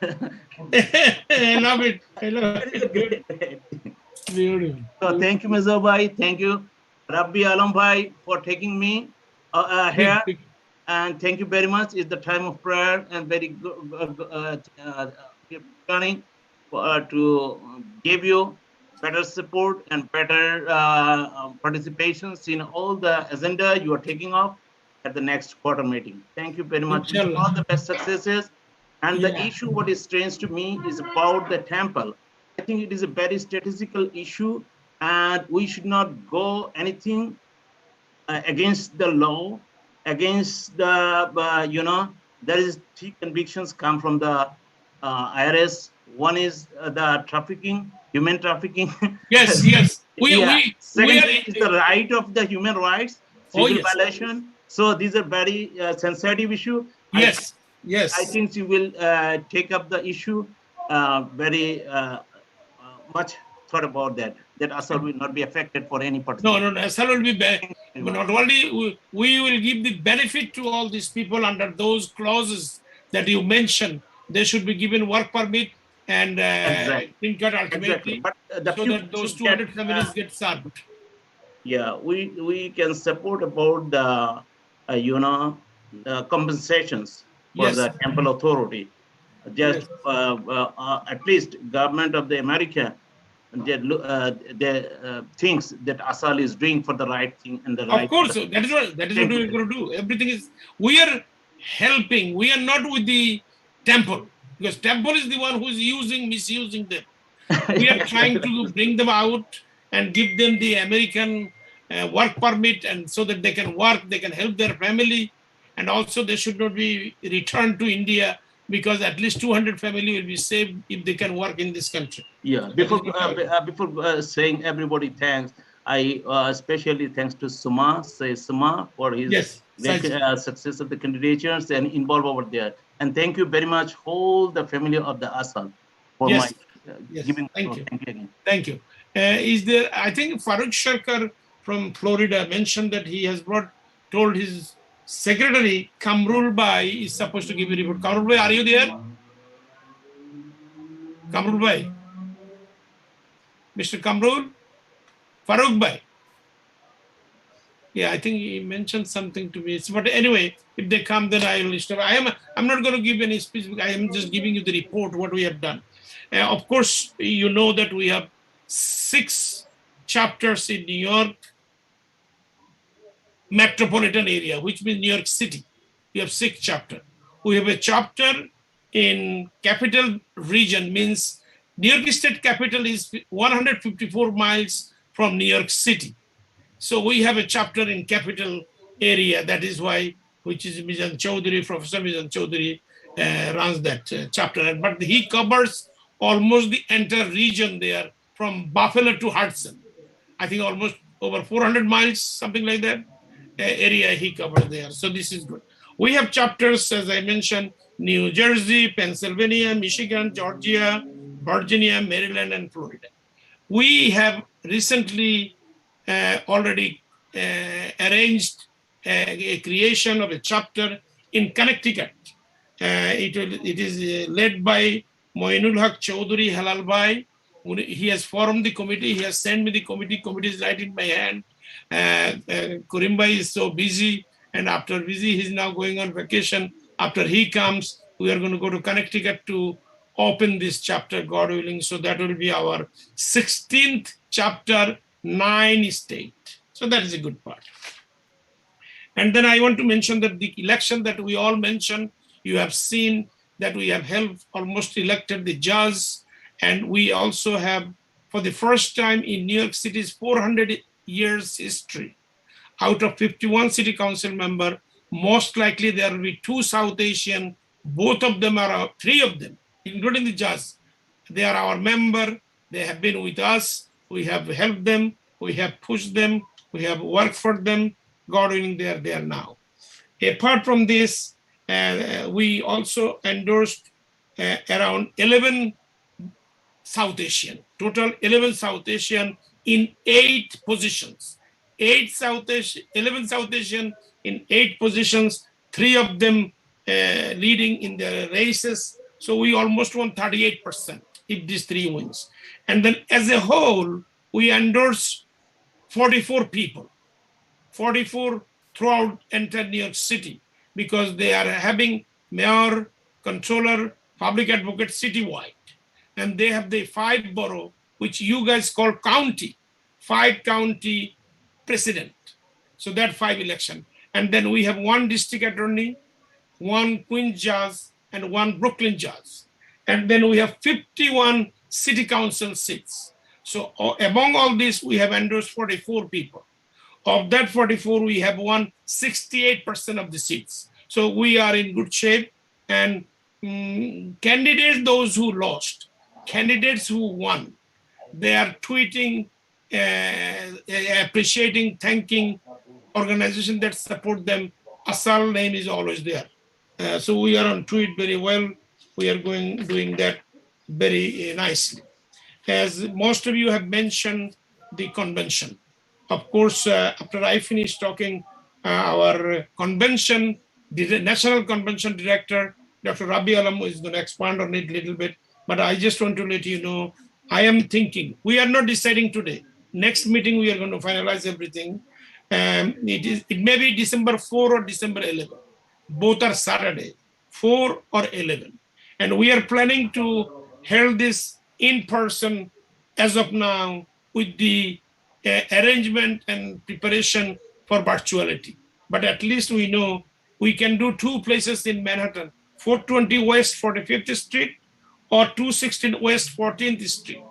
I love it. I love it. Beautiful. So thank you, Mr. Bhai. Thank you, Rabbi Alam Bhai, for taking me here. And thank you very much. It's the time of prayer and very good planning to give you better support and better participations in all the agenda you are taking off at the next quarter meeting. Thank you very much. All the best successes. And the issue what is strange to me is about the temple. I think it is a very statistical issue, and we should not go anything against the law, against the, there is three convictions come from the IRS. One is the trafficking, human trafficking. Yes, yes. Second is the right of the human rights, civil violation. So these are very sensitive issue. Yes, yes. I think you will take up the issue very much thought about that ASAAL will not be affected for any particular. No, ASAAL will be bad. But not only we will give the benefit to all these people under those clauses that you mentioned. They should be given work permit and green card ultimately, But so that those 200 families get served. Yeah, we can support about the the compensations for the temple authority. Just at least government of the America, they thinks that ASAAL is doing for the right thing and the right. Of course, that is what we're going to do. Everything is, we are helping. We are not with the temple, because temple is the one who is misusing them. We are trying to bring them out and give them the American work permit, and so that they can work, they can help their family, and also they should not be returned to India, because at least 200 family will be saved if they can work in this country. Yeah, before saying everybody thanks, I especially thanks to Suma for his success of the candidatures and involved over there. And thank you very much, whole the family of the ASAAL for my giving. Thank you. Thank you again. Thank you. Is there, I think Farooq Sharkar from Florida mentioned that he has told his secretary, Kamrul Bhai, is supposed to give a report. Kamrul Bhai, are you there? Kamrul Bhai? Mr. Kamrul? Farooq Bhai? Yeah, I think he mentioned something to me. But anyway, if they come, then I will stop. I'm not going to give any specific, I am just giving you the report, what we have done. Of course, you know that we have 6 chapters in New York metropolitan area, which means New York City. We have 6 chapters. We have a chapter in capital region, means New York State capital is 154 miles from New York City. So we have a chapter in capital area. That is why, which is Mizan Chaudhary, Professor Mizan Chaudhary runs that chapter. But he covers almost the entire region there, from Buffalo to Hudson. I think almost over 400 miles, something like that, area he covered there. So this is good. We have chapters, as I mentioned, New Jersey, Pennsylvania, Michigan, Georgia, Virginia, Maryland, and Florida. We have recently already arranged a creation of a chapter in Connecticut. It is led by Moinul Haq Chowdhury Halalbai. He has formed the committee. He has sent me the committee. Committee is right in my hand. Kurimbai is so busy, and after busy, he's now going on vacation. After he comes, we are going to go to Connecticut to open this chapter, God willing. So that will be our 16th chapter, 9 state. So that is a good part. And then I want to mention that the election that we all mentioned, you have seen that we have held almost elected the judge, and we also have, for the first time in New York City's 400 years history, out of 51 city council member, most likely there will be 2 South Asian, both of them are, 3 of them, including the judge. They are our member, they have been with us, we have helped them, we have pushed them, we have worked for them, God willing, they are there now. Apart from this, we also endorsed around 11 South Asian, total 11 South Asian in 8 positions. 11 South Asian in 8 positions, 3 of them leading in their races. So we almost won 38% if these 3 wins. And then as a whole, we endorse 44 people, 44 throughout entire New York City, because they are having mayor, controller, public advocate citywide. And they have the 5 borough, which you guys call county, 5 county president. So that 5 election. And then we have 1 district attorney, 1 Queens judge, and 1 Brooklyn judge. And then we have 51 city council seats. So among all this, we have endorsed 44 people. Of that 44, we have won 68% of the seats. So we are in good shape. And candidates, those who lost, candidates who won, they are tweeting, appreciating, thanking organizations that support them. ASAAL name is always there. So we are on tweet very well. We are doing that very nicely. As most of you have mentioned, the convention. Of course, after I finish talking, our convention, the National Convention Director, Dr. Rabi Alam, is going to expand on it a little bit. But I just want to let you know, I am thinking, we are not deciding today. Next meeting, we are going to finalize everything. It may be December 4 or December 11. Both are Saturday, 4 or 11. And we are planning to hold this in person as of now with the arrangement and preparation for virtuality. But at least we know we can do 2 places in Manhattan, 420 West 45th Street or 216 West 14th Street.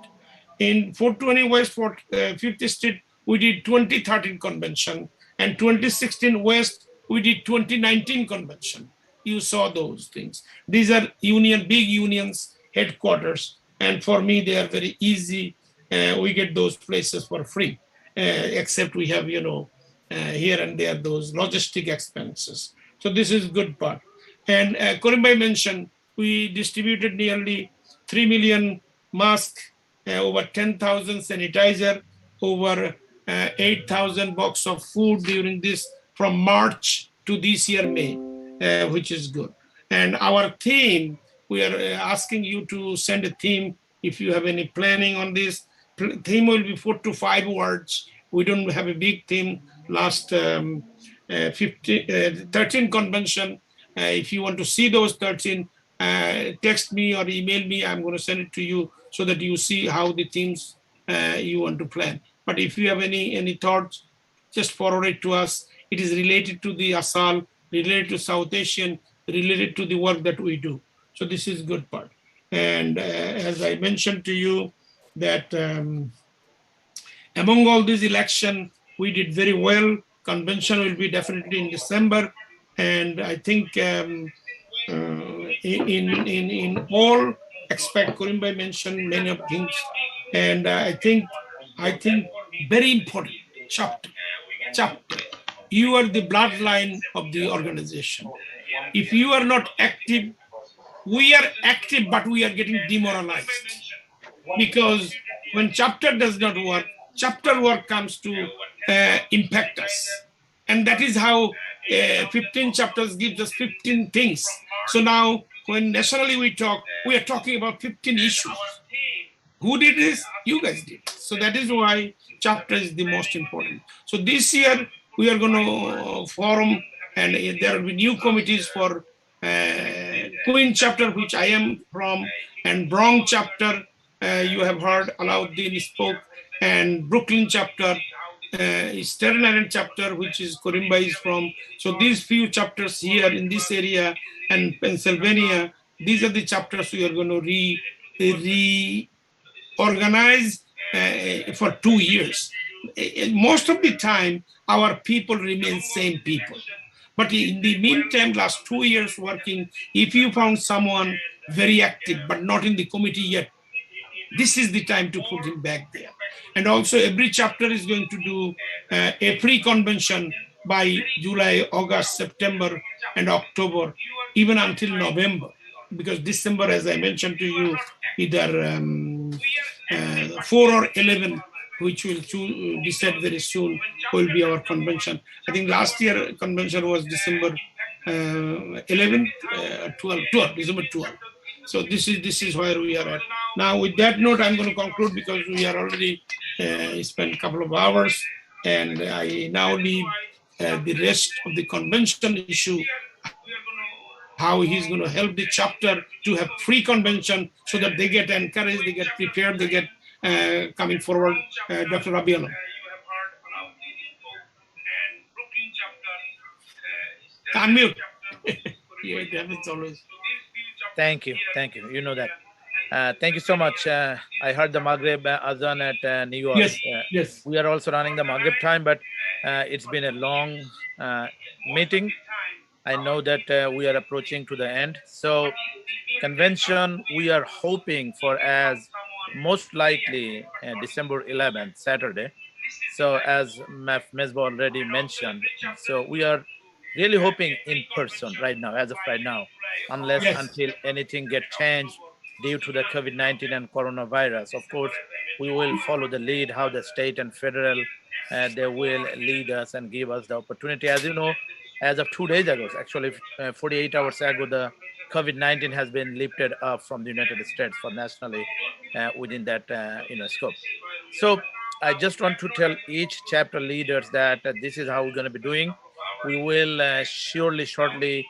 In 420 West 50th Street, we did 2013 convention, and 2016 West, we did 2019 convention. You saw those things. These are big unions, headquarters, and for me, they are very easy. We get those places for free, except we have, here and there, those logistic expenses. So this is good part. And Kurimbai mentioned, we distributed nearly 3 million masks, over 10,000 sanitizer, over 8,000 box of food during this from March to this year May, which is good. And our theme, we are asking you to send a theme if you have any planning on this. Theme will be 4 to 5 words. We don't have a big theme. Last 13 convention, if you want to see those 13, text me or email me. I'm going to send it to you so that you see how the themes you want to plan. But if you have any thoughts, just forward it to us. It is related to the ASAAL, related to South Asian, related to the work that we do. So this is good part. And as I mentioned to you that among all these election, we did very well. Convention will be definitely in December. And I think in all aspect, Kurimbai mentioned many of things. And I think very important chapter. You are the bloodline of the organization. If you are not active, we are active, but we are getting demoralized. Because when chapter does not work, chapter work comes to impact us. And that is how 15 chapters gives us 15 things. So now when nationally we talk, we are talking about 15 issues. Who did this? You guys did. So that is why chapter is the most important. So this year we are going to forum, and there will be new committees for Queen chapter, which I am from, and Bronx chapter. You have heard Alauddin spoke, and Brooklyn chapter, Staten Island chapter, which is Korimba is from. So these few chapters here in this area and Pennsylvania, these are the chapters we are going to organize for 2 years. Most of the time, our people remain same people. But in the meantime, last 2 years working, if you found someone very active but not in the committee yet, this is the time to put him back there. And also every chapter is going to do a pre-convention by July, August, September, and October, even until November. Because December, as I mentioned to you, either 4 or 11, which will decide very soon, will be our convention. I think last year convention was December 11th, 12, December 12th. So this is where we are at. Now with that note, I'm going to conclude because we are already spent a couple of hours, and I now leave the rest of the convention issue, how he's going to help the chapter to have free convention so that they get encouraged, they get prepared, they get coming forward. Dr. Rabi Alam. Unmute. Yeah, it happens always. Thank you. You know that. Thank you so much. I heard the Maghrib Azan at New York. Yes. We are also running the Maghrib time, but it's been a long meeting. I know that we are approaching to the end. So convention, we are hoping for as most likely December 11th, Saturday. So as Mesba already mentioned, so we are really hoping in person right now, as of right now, unless until anything get changed due to the COVID-19 and coronavirus. Of course, we will follow the lead, how the state and federal, they will lead us and give us the opportunity. As you know, as of 2 days ago, actually 48 hours ago, the COVID-19 has been lifted up from the United States for nationally within that scope. So I just want to tell each chapter leaders that this is how we're going to be doing. We will surely shortly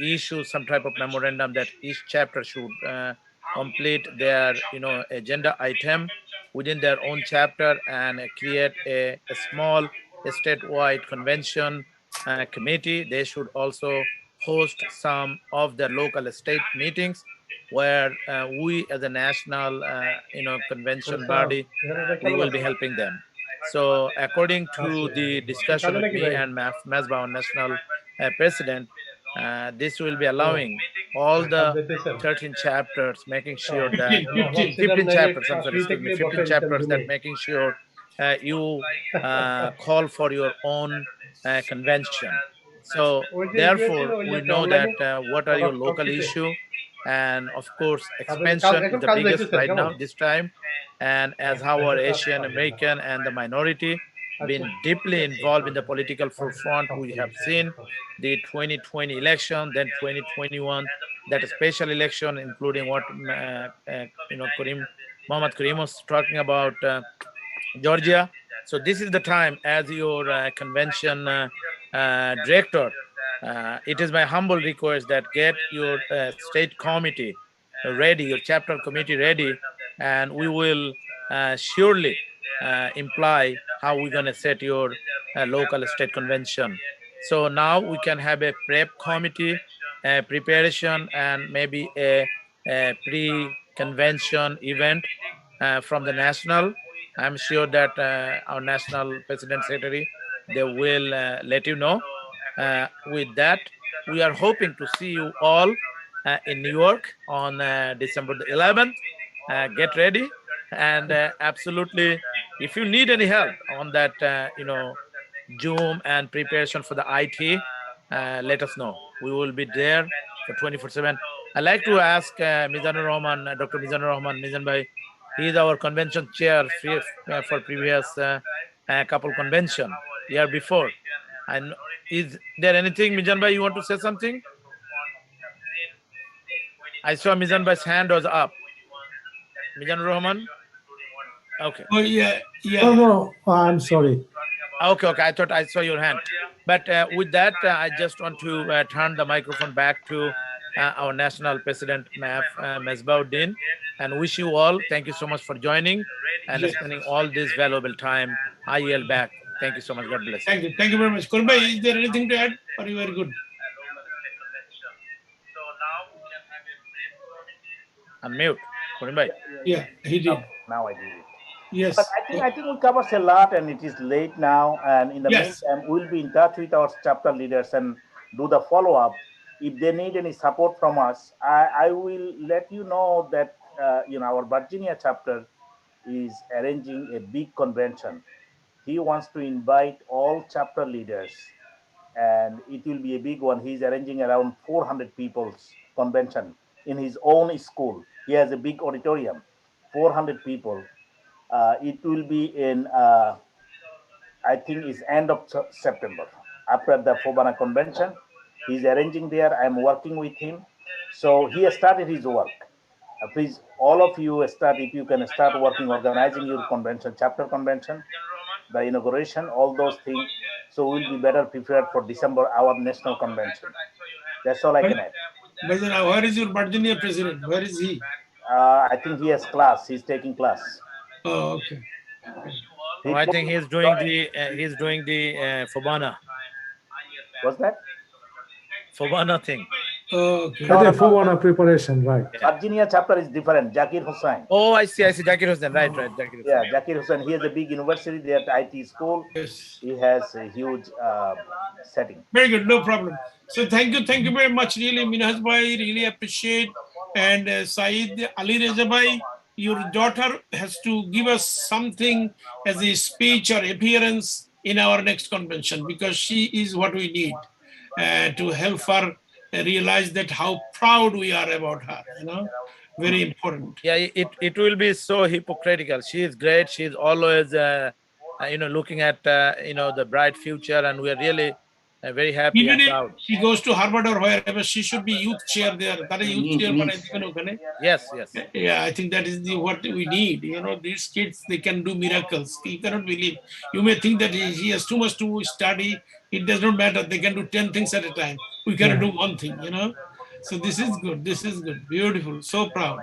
issue some type of memorandum that each chapter should complete their agenda item within their own chapter and create a small statewide convention committee. They should also host some of their local state meetings where we as a national convention body, we will be helping them. So according to the discussion with me and Mesba, our national president, this will be allowing all the 13 chapters, making sure that 15 chapters, I'm sorry, excuse me, 15 chapters, that making sure you call for your own convention. So therefore, we know that what are your local issue, and of course, expansion is the biggest right now this time. And as our Asian American and the minority been deeply involved in the political forefront, we have seen the 2020 election, then 2021, that special election, including what Muhammad Karim was talking about, Georgia. So this is the time, as your convention director, it is my humble request that get your state committee ready, your chapter committee ready, and we will surely imply how we're going to set your local state convention. So now we can have a prep committee, preparation, and maybe a pre-convention event from the national. I'm sure that our national president secretary, they will let you know. With that, we are hoping to see you all in New York on December the 11th. Get ready, and absolutely, if you need any help on that, Zoom and preparation for the IT, let us know. We will be there for 24/7. I'd like to ask Mizanur Rahman, Dr. Mizanur Rahman, Mizan Bhai. He is our convention chair for previous couple convention year before. And is there anything, Mijan Bhai, you want to say something? I saw Mijan Bhai's hand was up. Mijan Rahman? Okay. Oh, yeah, yeah. No, no, I'm sorry. Okay, okay. I thought I saw your hand. But with that, I just want to turn the microphone back to our national president, Mesbauddin, and wish you all, thank you so much for joining and Yes. spending all this valuable time. I yield back. Thank you so much. God bless. Thank you. Thank you very much. Kolbai, is there anything to add? Or you are good? Unmute. Bhai. Yeah, he did. Now I did it. Yes. But I think we covered a lot, and it is late now. And in the Yes. meantime, we'll be in touch with our chapter leaders and do the follow up. If they need any support from us, I will let you know that our Virginia chapter is arranging a big convention. He wants to invite all chapter leaders, and it will be a big one. He's arranging around 400 people's convention in his own school. He has a big auditorium, 400 people. It will be in, I think it's end of September, after the Fobana convention. He's arranging there. I'm working with him. So he has started his work. Please, all of you start, if you can start working, organizing your convention, chapter convention, the inauguration, all those things. So we'll be better prepared for December, our national convention. That's all I can add. Where is your Virginia president? Where is he? I think he has class. He's taking class. Oh, okay. Oh, I think he's doing the Fobana. What's that? Fobana thing. Oh, okay. I think Fobana preparation, right? Virginia chapter is different. Zakir Hussain. Oh, I see. Zakir Hussain. Right. Zakir Hussain. Yeah, Zakir Hussain. He has a big university there at IT school. Yes. He has a huge setting. Very good. No problem. So thank you very much. Really, Minhaj Bhai, really appreciate. And Saeed Ali Reza Bhai, your daughter has to give us something as a speech or appearance in our next convention, because she is what we need to help her realize that how proud we are about her, very important. Yeah, it will be so hypocritical. She is great. She is always, looking at, the bright future, and we are really very happy Even and if proud. she goes to Harvard or wherever, she should be youth chair there. That is youth chair. Yes. Yeah, I think that is what we need. These kids, they can do miracles. You cannot believe. You may think that he has too much to study. It does not matter. They can do 10 things at a time. We cannot do one thing, So this is good. This is good. Beautiful. So proud.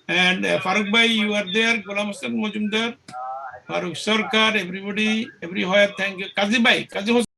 And Farooq Bhai, you are there. Ghulam Hassan Majumdar, Farooq Sarkar, everybody, everywhere. Thank you. Kazi Bhai.